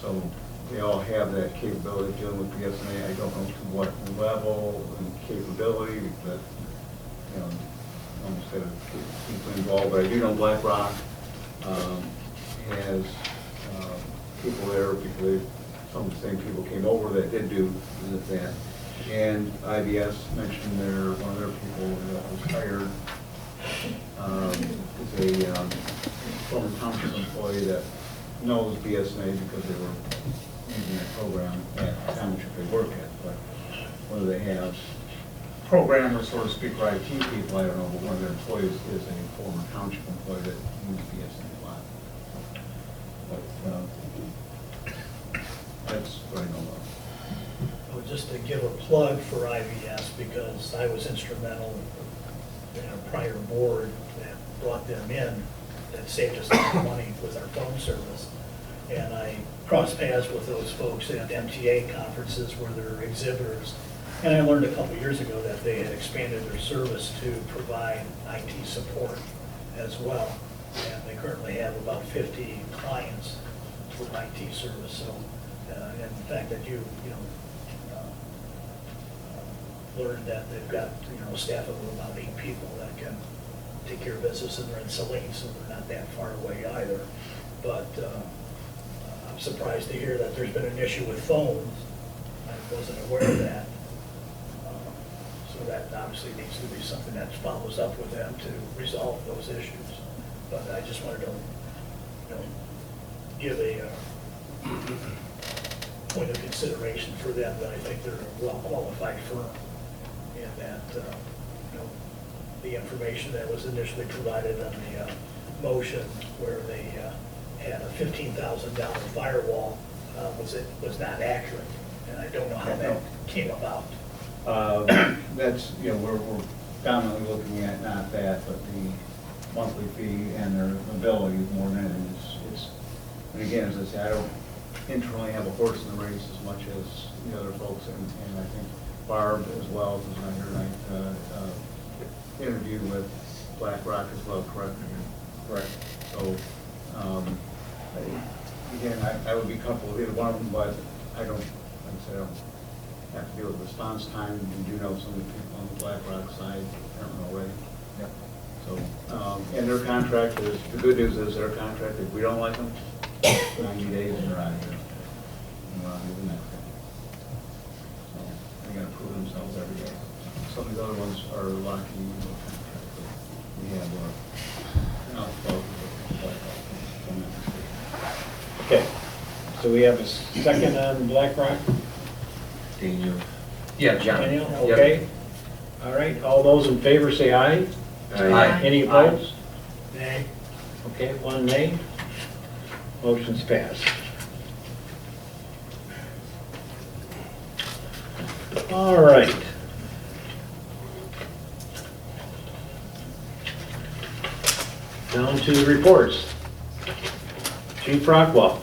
So they all have that capability of dealing with BSNA. I don't know to what level and capability, but, you know, almost had people involved, but I do know BlackRock has people there because some of the same people came over that did do that. And IBS mentioned one of their people that was hired is a former township employee that knows BSNA because they were using that program at the township they work at. But whether they have programmers, so to speak, or IT people, I don't know, but one of their employees is a former township employee that uses BSNA a lot. But that's what I know about. Well, just to give a plug for IVS, because I was instrumental in a prior board that brought them in, that saved us a lot of money with our phone service. And I crossed paths with those folks at MTA conferences where they're exhibitors. And I learned a couple years ago that they had expanded their service to provide IT support as well. And they currently have about 50 clients for IT service. So, and the fact that you learned that they've got, a staff of about 8 people that can take care of business, and they're in Saline, so they're not that far away either. But I'm surprised to hear that there's been an issue with phones. I wasn't aware of that. So that obviously needs to be something that follows up with them to resolve those issues. But I just wanted to, give a point of consideration for them, that I think they're a well-qualified firm, and that, the information that was initially provided on the motion where they had a $15,000 firewall was not accurate, and I don't know how that came about. That's, we're dominantly looking at not that, but the monthly fee and their ability more than anything. And again, as I say, I don't internally have a horse in the race as much as the other folks, and I think Barb as well, who's not here tonight, interviewed with BlackRock as well, correct? Correct. So, again, I would be comfortable with either one of them, but I don't, like I said, I don't have to deal with response time. We do know some of the people on the BlackRock side apparently already. Yep. So, and their contract is, the good news is their contract, if we don't like them, 90 days and they're out of here. And we're on to the next thing. So they got to prove themselves every day. Some of the other ones are lucky, contract, but we have Okay, so we have a second on BlackRock? Daniel. Yeah, John. Daniel, Yep. okay. All right, all those in favor say aye. Aye. Any opposed? Nay. Okay, 1 nay. Motion's passed. All right. Down to the reports. Chief Rockwell.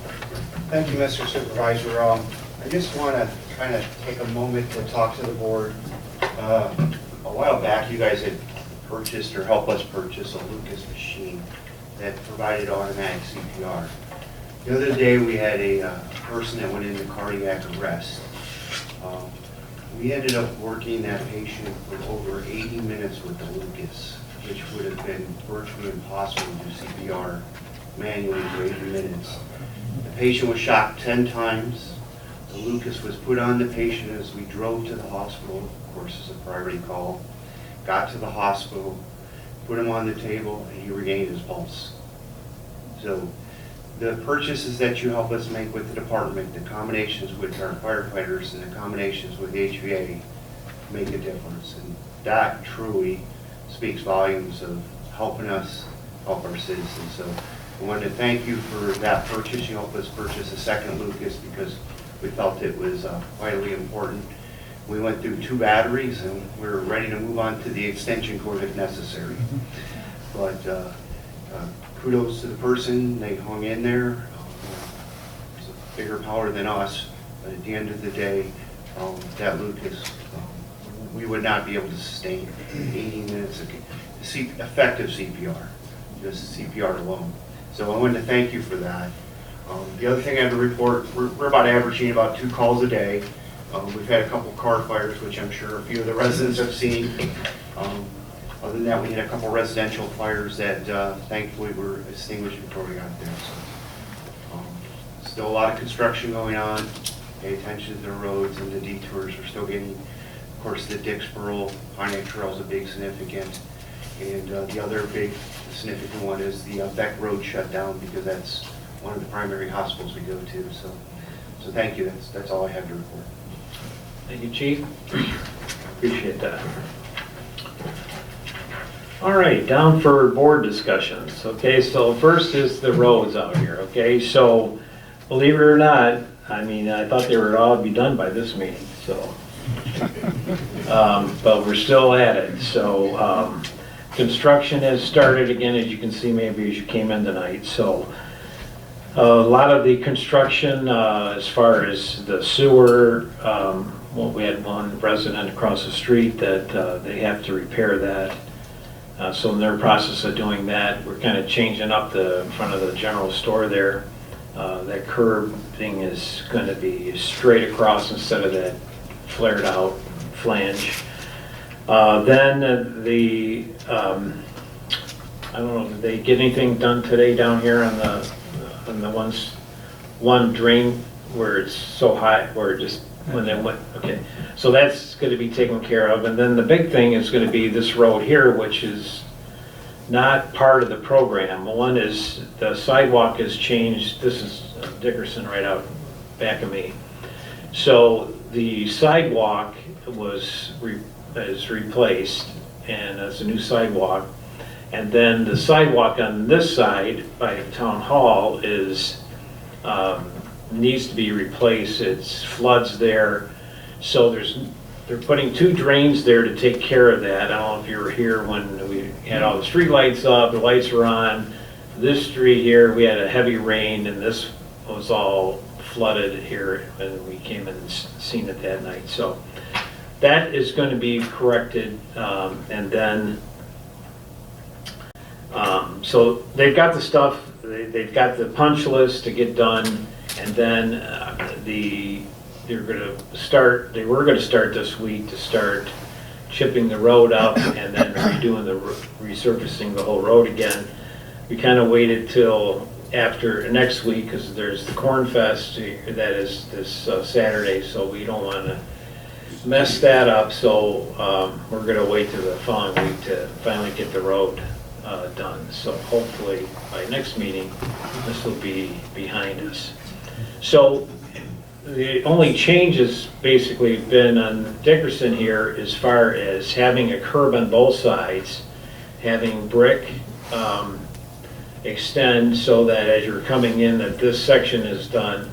Thank you, Mr. Supervisor. I just want to kind of take a moment to talk to the board. A while back, you guys had purchased or helped us purchase a Lucas machine that provided automatic CPR. The other day, we had a person that went into cardiac arrest. We ended up working that patient for over 80 minutes with the Lucas, which would have been virtually impossible to do CPR manually for 80 minutes. The patient was shocked 10 times. The Lucas was put on the patient as we drove to the hospital, of course, as a priority call. Got to the hospital, put him on the table, and he regained his pulse. So the purchases that you help us make with the department, the combinations with our firefighters and the combinations with the HVA make a difference. And that truly speaks volumes of helping us help our citizens. So I wanted to thank you for that purchase. You helped us purchase a second Lucas because we felt it was vitally important. We went through 2 batteries, and we're ready to move on to the extension cord if necessary. But kudos to the person, they hung in there. It's a bigger power than us, but at the end of the day, that Lucas, we would not be able to sustain 80 minutes of effective CPR, just CPR alone. So I wanted to thank you for that. The other thing I have to report, we're about averaging about 2 calls a day. We've had a couple car fires, which I'm sure a few of the residents have seen. Other than that, we had a couple residential fires that thankfully were extinguished before we got there. So, still a lot of construction going on. Pay attention to the roads and the detours. We're still getting, of course, the Dixboro Pontiac Trail is a big significant. And the other big significant one is the Beck Road shut down because that's one of the primary hospitals we go to. So thank you. That's all I have to report. Thank you, Chief. Appreciate that. All right, down for board discussions. Okay, so first is the roads out here. Okay, so believe it or not, I mean, I thought they were all be done by this meeting, so. But we're still at it. So construction has started again, as you can see maybe as you came in tonight. So a lot of the construction as far as the sewer, well, we had one resident across the street that they have to repair that. So in their process of doing that, we're kind of changing up the front of the general store there. That curb thing is going to be straight across instead of that flared out flange. Then I don't know, did they get anything done today down here on the one drain where it's so high, where it just, when they went, okay. So that's going to be taken care of. And then the big thing is going to be this road here, which is not part of the program. One is the sidewalk has changed. This is Dickerson right out back of me. So the sidewalk is replaced, and it's a new sidewalk. And then the sidewalk on this side by Town Hall is needs to be replaced. It's floods there, so they're putting 2 drains there to take care of that. I don't know if you were here when we had all the street lights up, the lights were on. This street here, we had a heavy rain, and this was all flooded here when we came and seen it that night. So that is going to be corrected, and then so they've got the stuff, they've got the punch list to get done, and then they were going to start this week to start chipping the road up and then resurfacing the whole road again. We kind of waited till after next week because there's the Corn Fest that is this Saturday, so we don't want to mess that up. So we're going to wait till the following week to finally get the road done. So hopefully by next meeting this will be behind us. So the only change has basically been on Dickerson here as far as having a curb on both sides, having brick extend so that as you're coming in that this section is done.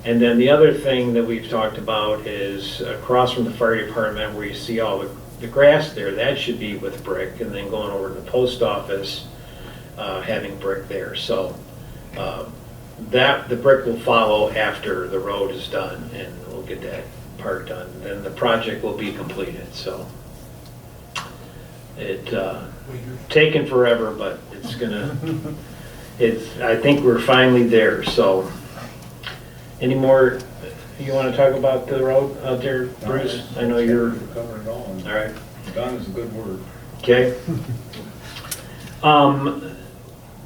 And then the other thing that we've talked about is across from the fire department where you see all the grass there, that should be with brick, and then going over to the post office having brick there. So the brick will follow after the road is done, and we'll get that part done. Then the project will be completed. So it taken forever, but it's gonna. I think we're finally there. So any more you want to talk about the road out there, Bruce? I know you're covering it all. All right. Done is a good word. Okay.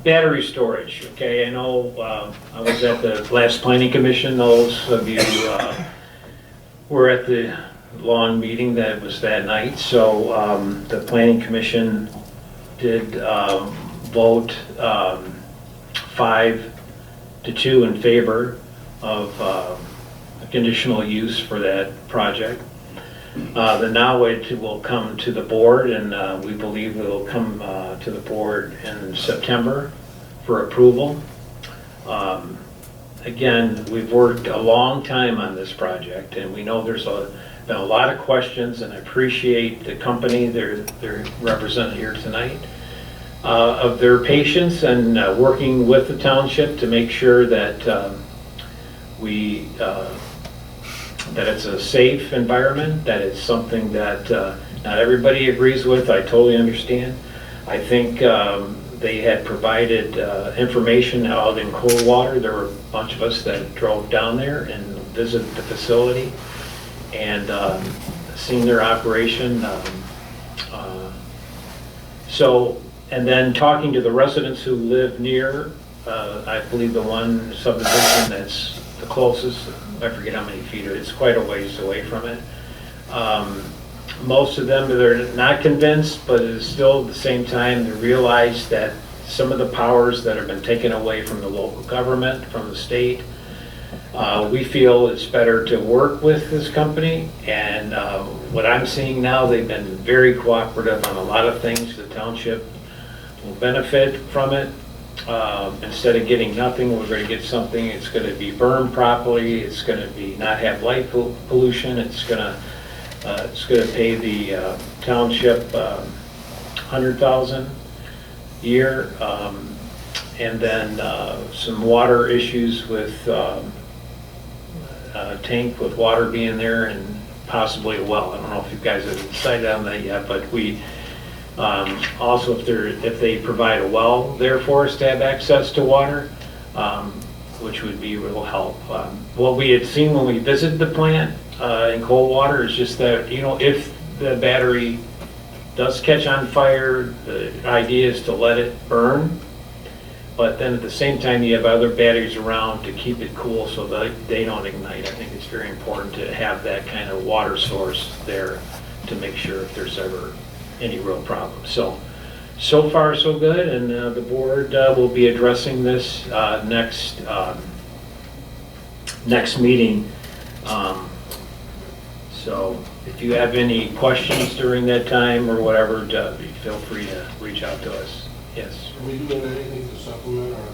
Battery storage, okay, I know I was at the last planning commission. Those of you were at the long meeting that was that night. So the planning commission did vote 5-2 in favor of a conditional use for that project. Now it will come to the board, and we believe it will come to the board in September for approval. Again, we've worked a long time on this project, and we know there's Been a lot of questions, and I appreciate the company, they're represented here tonight, of their patience and working with the township to make sure that that it's a safe environment, that it's something that not everybody agrees with. I totally understand. I think they had provided information out in Coldwater. There were a bunch of us that drove down there and visited the facility and seen their operation. And then talking to the residents who live near, I believe the one subdivision that's the closest, I forget how many feet, it's quite a ways away from it. Most of them, they're not convinced, but it's still at the same time, they realize that some of the powers that have been taken away from the local government, from the state, we feel it's better to work with this company. And what I'm seeing now, they've been very cooperative on a lot of things. The township will benefit from it. Instead of getting nothing, we're going to get something. It's going to be burned properly. It's going to be not have light pollution. It's going to pay the township $100,000 a year, and then some water issues with a tank with water being there and possibly a well. I don't know if you guys have decided on that yet, but we also, if they provide a well there for us to have access to water, which would be real help. What we had seen when we visited the plant in Coldwater is just that, if the battery does catch on fire, the idea is to let it burn, but then at the same time you have other batteries around to keep it cool so that they don't ignite. I think it's very important to have that kind of water source there to make sure if there's ever any real problem. So far so good, and the board will be addressing this next meeting. So if you have any questions during that time or whatever, feel free to reach out to us. Yes. Are we doing anything to supplement our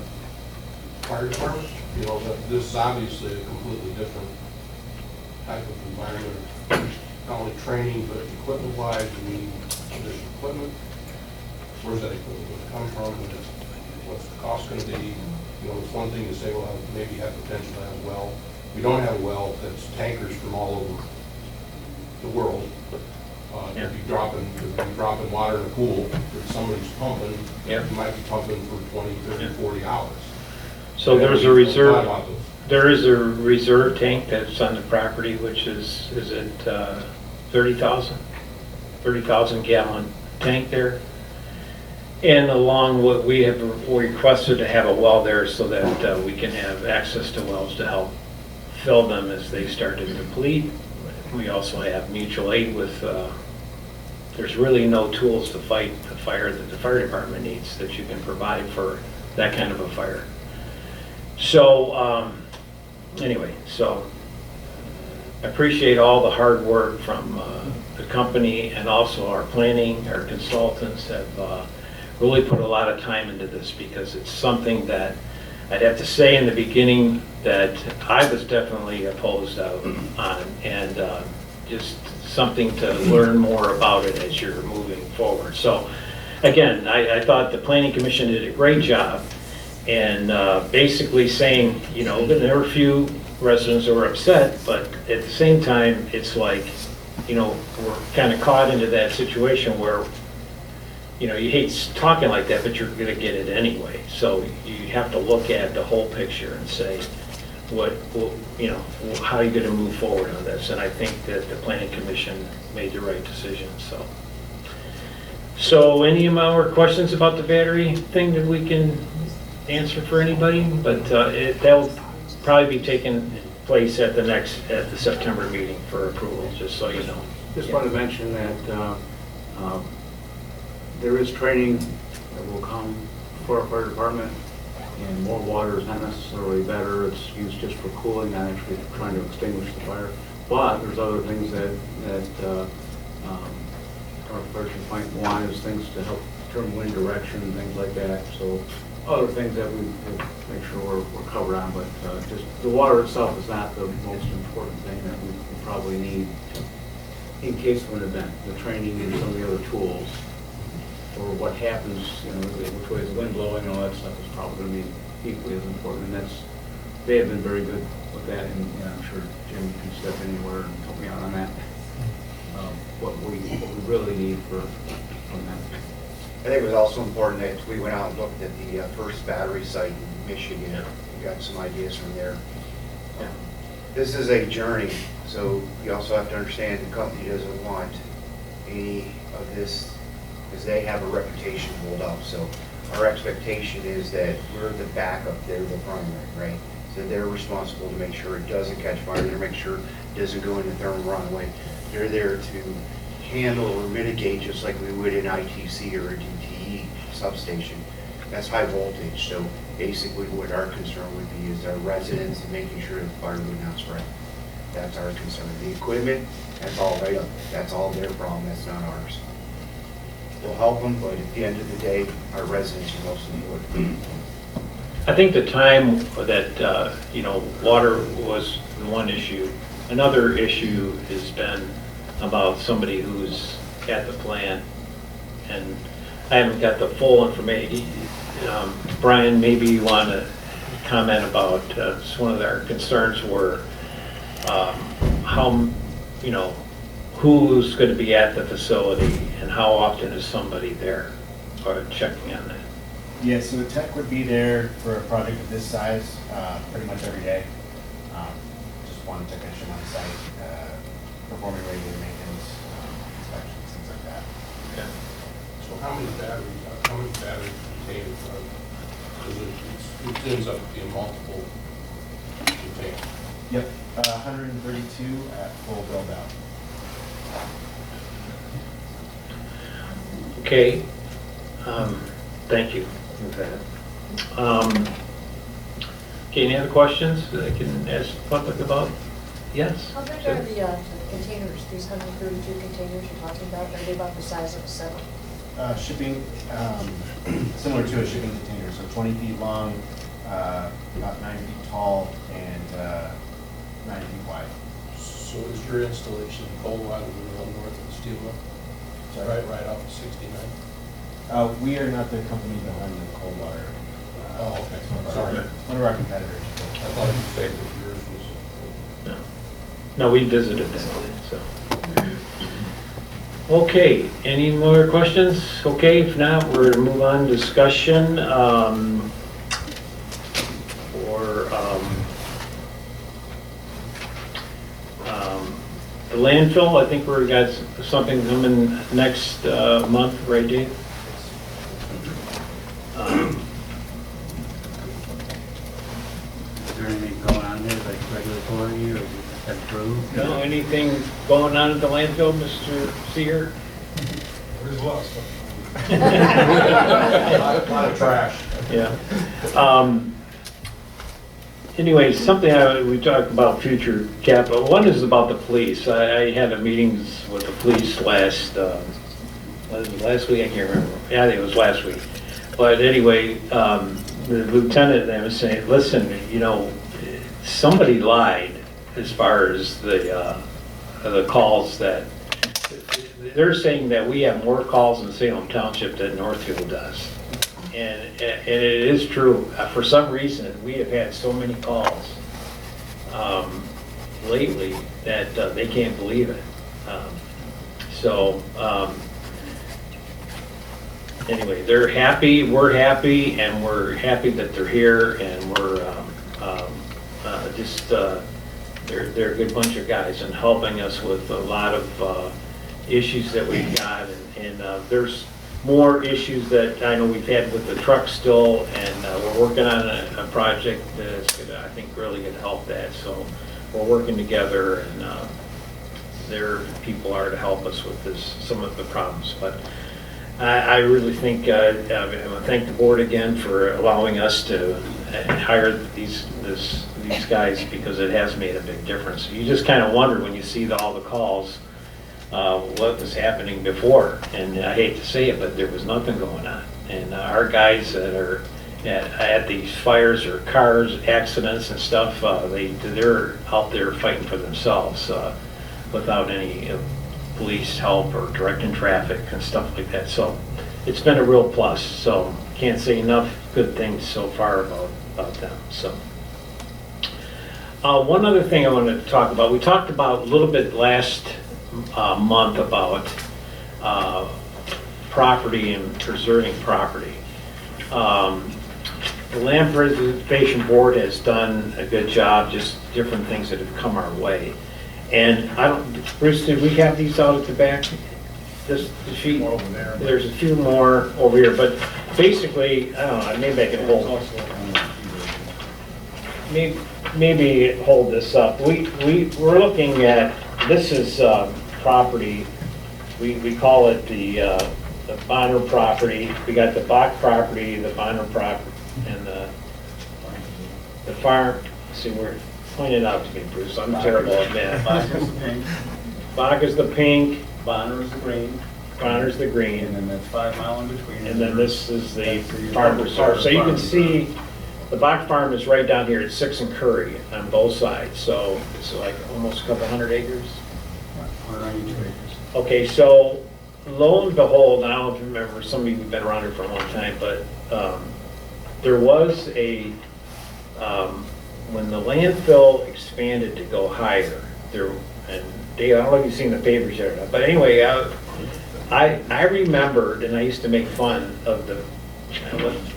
fire department? This is obviously a completely different type of environment. Not only training, but equipment-wise, we need additional equipment. Where's that equipment going to come from? What's the cost going to be? It's one thing to say, well, maybe have potential to have a well. We don't have a well. That's tankers from all over the world. If you're dropping water in a pool that somebody's pumping, you might be pumping for 20, 30, 40 hours. So there's a reserve. There is a reserve tank that's on the property, which is it 30,000 gallon tank there. And along what we have requested to have a well there so that we can have access to wells to help fill them as they start to deplete. We also have mutual aid with, there's really no tools to fight the fire that the fire department needs that you can provide for that kind of a fire. So anyway, so I appreciate all the hard work from the company, and also our planning, our consultants have really put a lot of time into this, because it's something that I'd have to say in the beginning that I was definitely opposed on, and just something to learn more about it as you're moving forward. So again, I thought the Planning Commission did a great job, and basically saying, there were a few residents that were upset, but at the same time, it's like, we're kind of caught into that situation where, you hate talking like that, but you're going to get it anyway. So you have to look at the whole picture and say, how are you going to move forward on this? And I think that the Planning Commission made the right decision. So any more questions about the battery thing that we can answer for anybody? But that'll probably be taking place at the September meeting for approval, just so you know. Just want to mention that there is training that will come for our fire department, and more water is not necessarily better. It's used just for cooling, not actually trying to extinguish the fire. But there's other things that our fire department want, is things to help determine wind direction and things like that. So other things that we make sure we're covered on, but just the water itself is not the most important thing that we probably need in case of an event, the training and some of the other tools, or what happens, you know, which way is the wind blowing and all that stuff is probably going to be equally as important. And they have been very good with that, and I'm sure Jim can step anywhere and help me out on that. What we really need from that. I think it was also important that we went out and looked at the first battery site in Michigan. We got some ideas from there. This is a journey, so you also have to understand the company doesn't want any of this, because they have a reputation to hold up. So our expectation is that we're the backup, they're the primary, right? So they're responsible to make sure it doesn't catch fire, to make sure it doesn't go into thermal runaway. They're there to handle or mitigate just like we would in ITC or a DTE substation. That's high voltage, so basically what our concern would be is our residents and making sure the fire would not spread. That's our concern. The equipment, that's all right up. That's all their problem, that's not ours. We'll help them, but at the end of the day, our residents are most important. I think the time that, water was one issue. Another issue has been about somebody who's at the plant, and I haven't got the full information. Brian, maybe you want to comment about, one of our concerns were how, who's going to be at the facility and how often is somebody there or checking on that? Yeah, so the tech would be there for a project of this size pretty much every day. Just one technician on site performing regular maintenance, inspections, things like that. Okay. So how many batteries contain it? Because it ends up being multiple containers. Yep, 132 at full build out. Okay, thank you. Okay, any other questions that I can ask the public about? Yes? How big are the containers, these 132 containers you're talking about? Are they about the size of a 7? Shipping, similar to a shipping container, so 20 feet long, about 9 feet tall, and 9 feet wide. So is your installation in Coldwater, the real north of the steel mill? Right off of 69? We are not the company behind the Coldwater. Okay. Sorry. One of our competitors. I thought you said that yours was. No, we visited that, so. Okay, any more questions? Okay, if not, we're going to move on to discussion. The landfill, I think we've got something coming next month, right, Dave? Is there anything going on there, like regulatory or approved? No, anything going on at the landfill, Mr. Seer? There's lots. A lot of trash. Yeah. Anyway, something we talked about future capital. One is about the police. I had a meetings with the police last week. I can't remember. Yeah, I think it was last week. But anyway, the lieutenant and I was saying, listen, somebody lied as far as the calls that they're saying that we have more calls in Salem Township than Northfield does. And it is true. For some reason, we have had so many calls lately that they can't believe it. Anyway, they're happy, we're happy, and we're happy that they're here, and we're they're a good bunch of guys and helping us with a lot of issues that we've got, and there's more issues that I know we've had with the truck still, and we're working on a project that's gonna, I think, really gonna help that. So we're working together, and their people are to help us with some of the problems. But I really think I want to thank the board again for allowing us to hire these guys, because it has made a big difference. You just kind of wonder when you see all the calls. What was happening before, and I hate to say it, but there was nothing going on. And our guys that are at these fires or cars, accidents and stuff, they're out there fighting for themselves without any police help or directing traffic and stuff like that. So it's been a real plus. So can't say enough good things so far about them. So one other thing I wanted to talk about, we talked about a little bit last month about property and preserving property. The Land Preservation Board has done a good job, just different things that have come our way. And I don't, Bruce, did we have these out at the back? The sheet? More over there. There's a few more over here, but basically, I don't know, maybe I can hold, maybe hold this up. We're looking at, this is property, we call it the Bonner property. We got the Bach property, the Bonner property, and the farm. See, we're pointing out to me, Bruce. I'm terrible at math. Bach is the pink. Bach is the pink. Bonner is the green. Bonner's the green. And then that's 5 mile in between. And then this is the farm reserve. So you can see the Bach farm is right down here at 6 and Curry on both sides. So it's like almost a couple hundred acres. 192 acres. Okay, so lo and behold, I don't remember, some of you have been around here for a long time, but there was a, when the landfill expanded to go higher, there, and Dave, I don't know if you've seen the papers yet or not, but anyway, I remembered, and I used to make fun of the,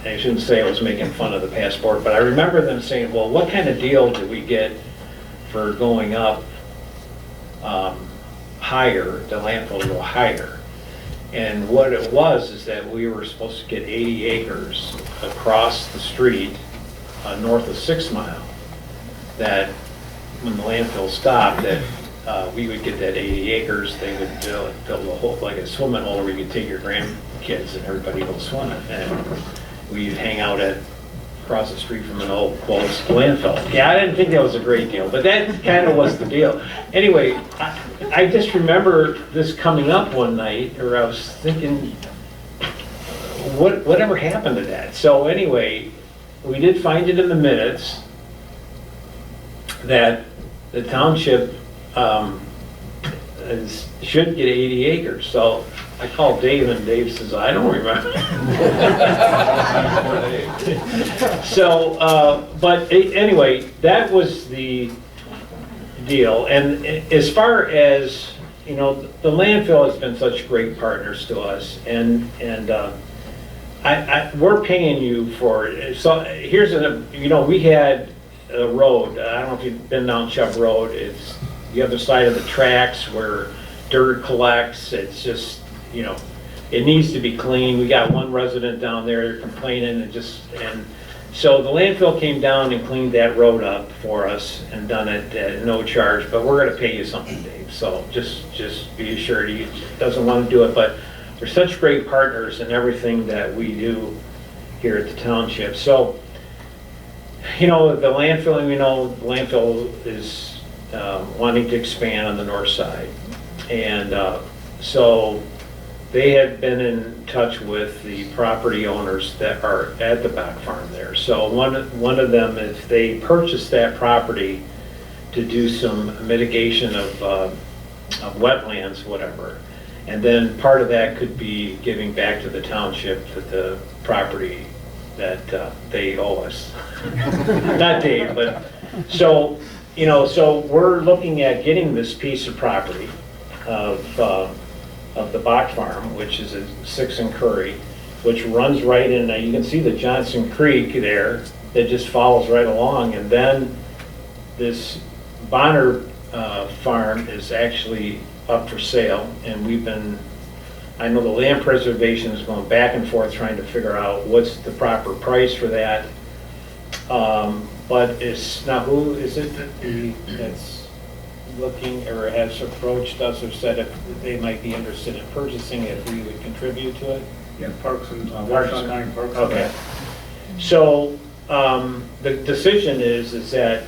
I shouldn't say I was making fun of the passport, but I remember them saying, well, what kind of deal do we get for going up higher, the landfill to go higher? And what it was is that we were supposed to get 80 acres across the street north of 6 Mile, that when the landfill stopped, that we would get that 80 acres, they would build a whole, like a swimming hole where you could take your grandkids and everybody go swimming. And we'd hang out across the street from an old closed landfill. Yeah, I didn't think that was a great deal, but that kind of was the deal. Anyway, I just remember this coming up one night, or I was thinking, whatever happened to that? So anyway, we did find it in the minutes that the township should get 80 acres. So I called Dave, and Dave says, I don't remember. So, but anyway, that was the deal. And as far as, you know, the landfill has been such great partners to us, and we're paying you for it. So here's you know, we had a road, I don't know if you've been down Chubb Road, it's the other side of the tracks where dirt collects. It's just, you know, it needs to be clean. We got one resident down there complaining, and so the landfill came down and cleaned that road up for us and done it at no charge, but we're gonna pay you something, Dave. So just be assured, he doesn't want to do it, but they're such great partners in everything that we do here at the township. So, you know, the landfill, we know the landfill is wanting to expand on the north side. And so they had been in touch with the property owners that are at the Bach farm there. So one of them, if they purchased that property to do some mitigation of wetlands, whatever, and then part of that could be giving back to the township the property that they owe us. Not Dave, but so, you know, so we're looking at getting this piece of property of the Bach farm, which is at 6 and Curry, which runs right in, you can see the Johnson Creek there that just follows right along, and then this Bonner farm is actually up for sale, and we've been, I know the Land Preservation is going back and forth trying to figure out what's the proper price for that. But it's not, who is it that's looking or has approached us or said if they might be interested in purchasing, if we would contribute to it? Yeah, Parks and Parks. Okay. So the decision is that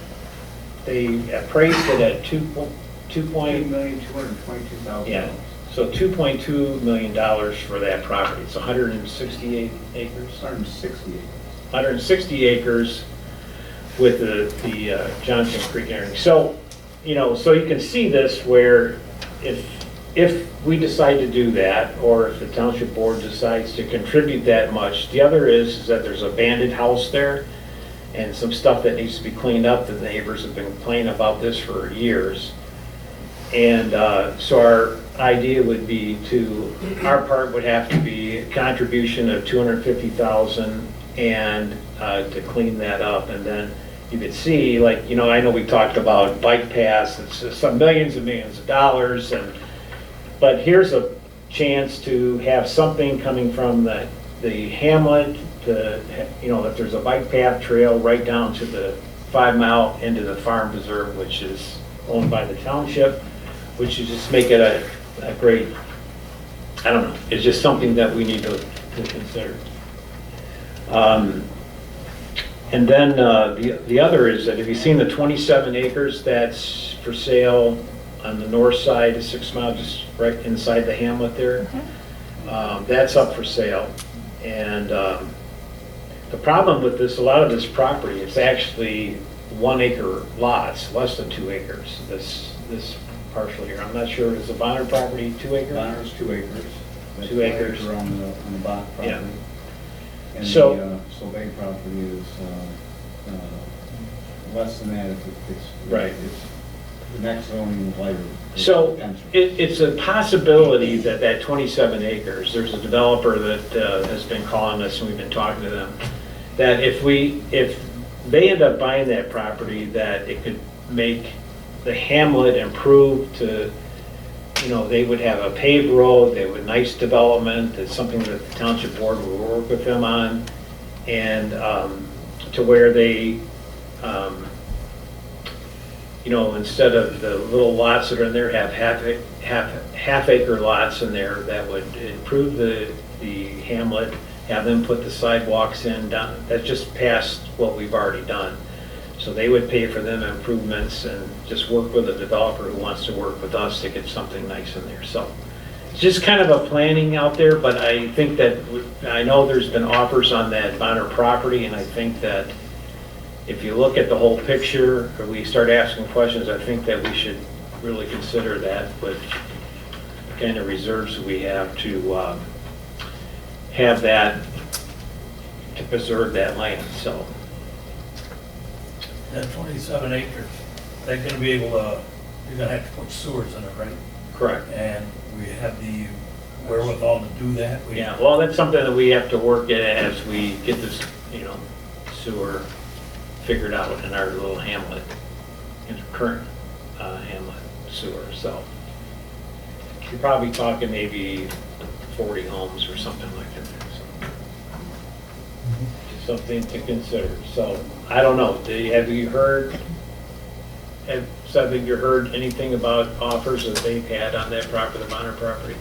they appraised it at $2,222,000. Yeah. So $2.2 million for that property. It's 168 acres. 160 acres with the Johnson Creek area. So, you know, so you can see this where if if we decide to do that, or if the township board decides to contribute that much, the other is that there's a abandoned house there and some stuff that needs to be cleaned up. The neighbors have been complaining about this for years. And so our idea would be our part would have to be a contribution of $250,000 and to clean that up. And then you could see, like, I know we talked about bike paths, it's some millions and millions of dollars, but here's a chance to have something coming from the hamlet, if there's a bike path trail right down to the 5 mile into the farm preserve, which is owned by the township, which is just make it a great, I don't know, it's just something that we need to consider. And then the other is that, have you seen the 27 acres that's for sale on the north side of 6 Mile, just right inside the hamlet there? That's up for sale. And the problem with this, a lot of this property, it's actually 1 acre lots, less than 2 acres, this parcel here. I'm not sure, is the Bonner property 2 acres? Bonner's 2 acres. 2 acres. On the Bach property. Yeah. And So- the Solvay property is less than that if it's. Right. It's the next zoning lighter. So it's a possibility that 27 acres, there's a developer that has been calling us and we've been talking to them, that if they end up buying that property, that it could make the hamlet improve to, they would have a paved road, they would nice development, it's something that the township board will work with them on, and to where they, instead of the little lots that are in there, have half acre lots in there that would improve the hamlet, have them put the sidewalks in, down. That's just past what we've already done. So they would pay for them improvements and just work with a developer who wants to work with us to get something nice in there. So it's just kind of a planning out there, but I think that, I know there's been offers on that Bonner property, and I think that if you look at the whole picture, or we start asking questions, I think that we should really consider that with the kind of reserves we have to have that, to preserve that land, so. That 27 acres, they're gonna be able to, you're gonna have to put sewers in it, right? Correct. And we have the wherewithal to do that? Yeah, well, that's something that we have to work at as we get this, sewer figured out in our little hamlet, in our current hamlet sewer, so. You're probably talking maybe 40 homes or something like that, so. Just something to consider, so, I don't know, have you heard anything about offers that they've had on that property, the Bonner property?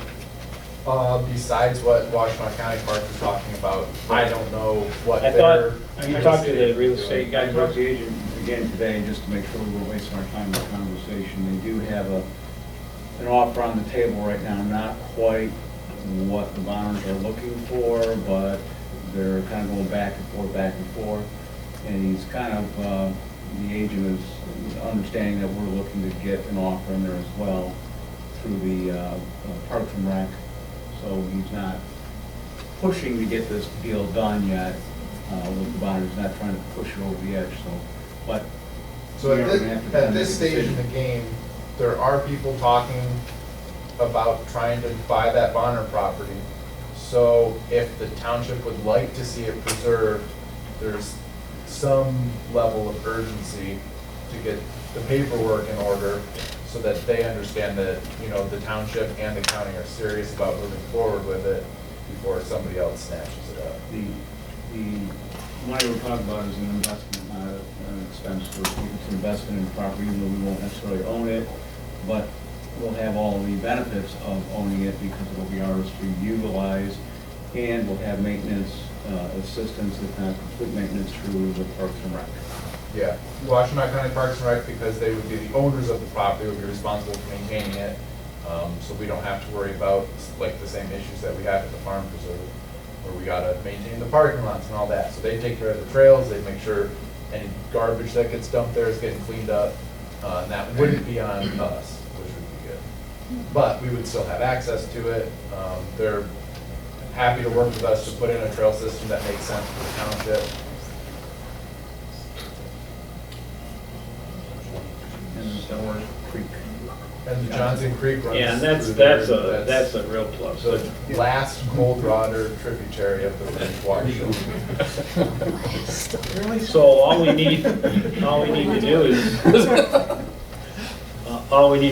Besides what Washtenaw County Park is talking about, I don't know what I thought, you talked to the real estate guy. I talked to the agent again today, just to make sure we were wasting our time in the conversation. They do have an offer on the table right now, not quite what the Bonners are looking for, but they're kind of going back and forth. And he's kind of, the agent is understanding that we're looking to get an offer in there as well through the Parks and Rec. So he's not pushing to get this deal done yet with the Bonners, he's not trying to push it over the edge, so, but. So at this stage in the game, there are people talking about trying to buy that Bonner property. So if the township would like to see it preserved, there's some level of urgency to get the paperwork in order so that they understand that, the township and the county are serious about moving forward with it before somebody else snatches it up. The money we're talking about is an investment, not an expense. It's an investment in the property, even though we won't necessarily own it, but we'll have all the benefits of owning it because it will be ours to utilize, and we'll have maintenance assistance, if not complete maintenance, through the Parks and Rec. Yeah, Washtenaw County Parks and Rec, because they would be the owners of the property, would be responsible for maintaining it. So we don't have to worry about like the same issues that we have at the farm preserve, where we gotta maintain the parking lots and all that. So they take care of the trails, they make sure any garbage that gets dumped there is getting cleaned up, and that wouldn't be on us, which would be good. but we would still have access to it. They're happy to work with us to put in a trail system that makes sense for the township. And Delaware Creek. And the Johnson Creek runs. Yeah, and that's through there. that's a real plus. The last cold water tributary of the watershed. So all we need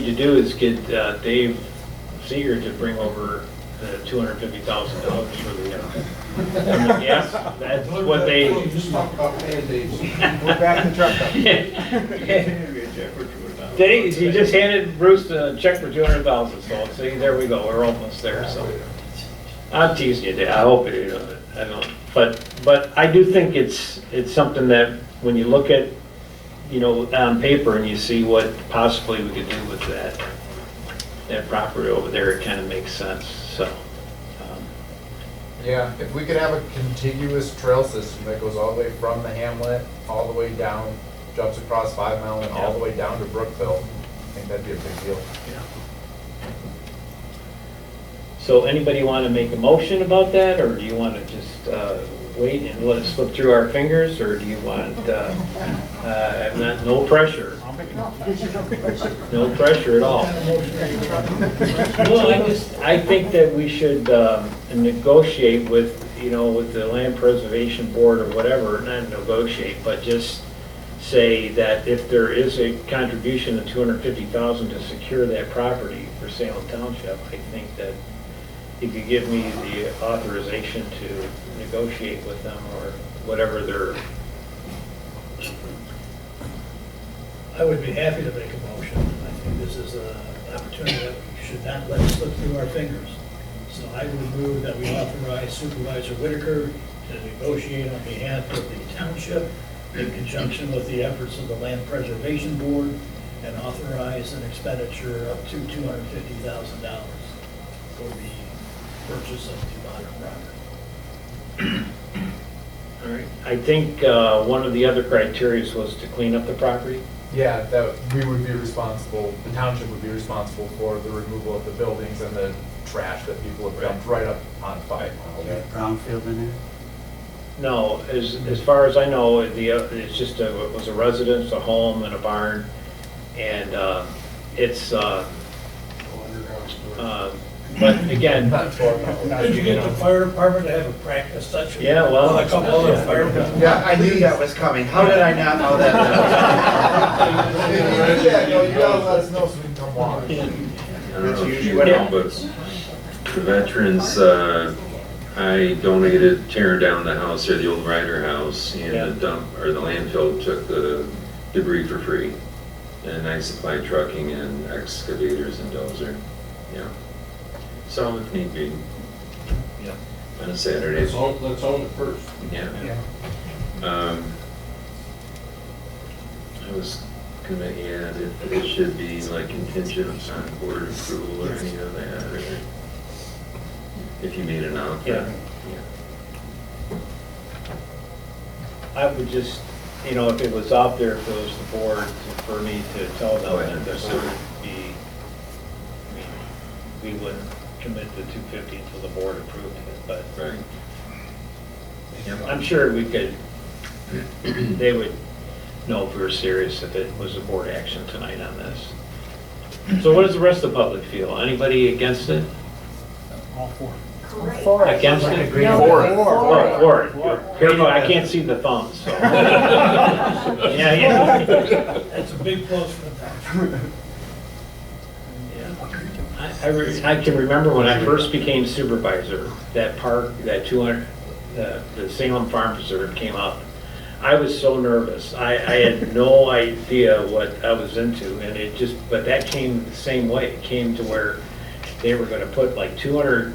to do is get Dave Seeger to bring over the $250,000 for the gas. That's what they. Just talk about Band-Aids. We're back in truck. He just handed Bruce a check for $200,000, so see, there we go, we're almost there, so. I'm teasing you, Dave. I hope it, I don't, but I do think it's something that when you look at, on paper and you see what possibly we could do with that property over there, it kind of makes sense, so. Yeah, if we could have a contiguous trail system that goes all the way from the hamlet, all the way down, jumps across 5 Mile and all the way down to Brookville, I think that'd be a big deal. So anybody want to make a motion about that, or do you want to just wait and let us slip through our fingers, or do you want, no pressure? No pressure at all. Well, I think that we should negotiate with, with the Land Preservation Board or whatever, not negotiate, but just say that if there is a contribution of $250,000 to secure that property for Salem Township, I think that you could give me the authorization to negotiate with them or whatever their. I would be happy to make a motion. I think this is an opportunity that we should not let slip through our fingers. So I would move that we authorize Supervisor Whitaker to negotiate on behalf of the township in conjunction with the efforts of the Land Preservation Board and authorize an expenditure up to $250,000 for the purchase of the Bonner property. All right. I think one of the other criteria was to clean up the property. Yeah, that we would be responsible, the township would be responsible for the removal of the buildings and the trash that people have dumped right up on 5 Mile. Brownfield in there? No, as far as I know, it's just it was a residence, a home, and a barn, and it's. But again, Did you get the fire department to have a practice session? Yeah, well, A couple other fire. Yeah, I knew that was coming. How did I not know that? Yeah, no, you gotta let us know so we can come watch. I don't know if you know, but the veterans, I donated tearing down the house there, the old Ryder house, and the dump, or the landfill took the debris for free. And I supplied trucking and excavators and dozer, yeah. So if need be. Yeah. On a Saturday. Let's own it first. Yeah. I was gonna add it should be like contingent on board approval or any of that, or if you made an offer. Yeah. I would just, if it was out there, if it was the board, for me to tell them that there would be, we wouldn't commit to 250 until the board approved it, but I'm sure we could, they would know if we were serious if it was a board action tonight on this. So what does the rest of the public feel? Anybody against it? All for Great. Against it? No, For it. for For it. Careful, I can't see the thumbs, so. Yeah. That's a big plus for the township. I can remember when I first became supervisor, that park, that 200, the Salem Farm Preserve came up. I was so nervous. I had no idea what I was into, and but that came the same way. It came to where they were gonna put like 200,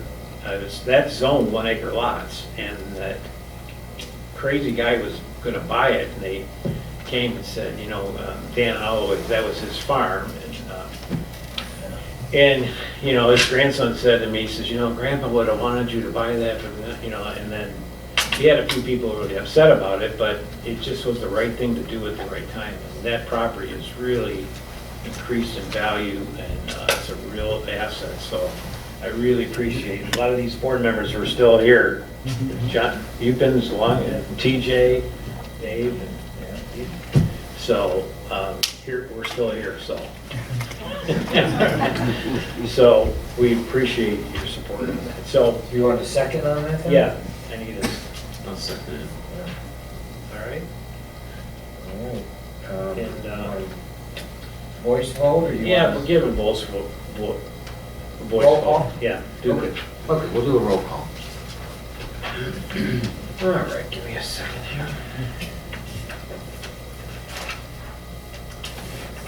that zone 1 acre lots, and that crazy guy was gonna buy it, and they came and said, Dan Holloway, that was his farm, and his grandson said to me, he says, Grandpa would have wanted you to buy that, and then he had a few people really upset about it, but it just was the right thing to do at the right time. And that property is really increase in value, and it's a real asset. So I really appreciate it. A lot of these board members are still here. John, you've been as long, TJ, Dave, and so here, we're still here, so. So we appreciate your support of that. So. You want a second on that then? Yeah, I need a, I'll second it. all right? All right. And, Voice vote, or you want? yeah, we'll give a voice vote. Voice Roll vote. call? Yeah, do Okay. it. Okay, we'll do a roll call. All right, give me a second here.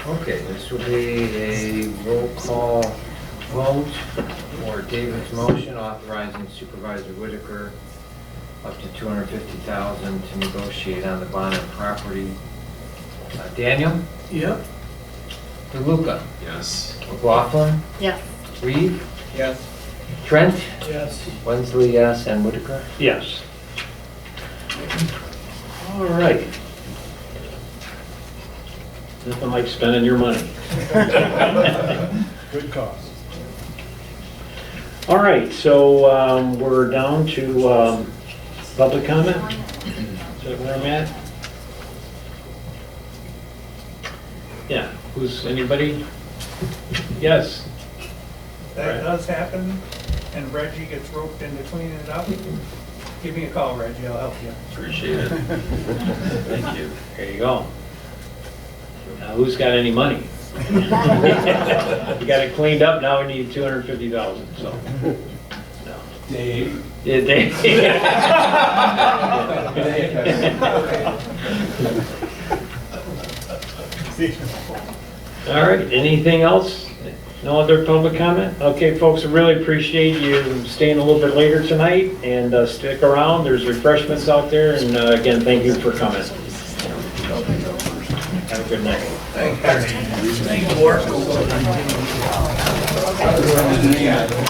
Okay, this will be a roll call vote for David's motion authorizing Supervisor Whitaker up to $250,000 to negotiate on the bond and property. Daniel? Yep. DeLuca? Yes. McLaughlin? Yes. Reed? Yes. Trent? Yes. Wensley, yes, and Whitaker? Yes. All right. Nothing like spending your money. Good cause. All right, so we're down to public comment. Is that where I'm at? Yeah, who's, anybody? Yes. That does happen, and Reggie gets roped into cleaning it up. Give me a call, Reggie, I'll help you. Appreciate it. Thank you. There you go. Now, who's got any money? You got it cleaned up, now we need $250,000, so. No. Dave. Yeah, Dave. All right, anything else? No other public comment? Okay, folks, I really appreciate you staying a little bit later tonight, and stick around. There's refreshments out there, and again, thank you for coming. Have a good night. Thank you.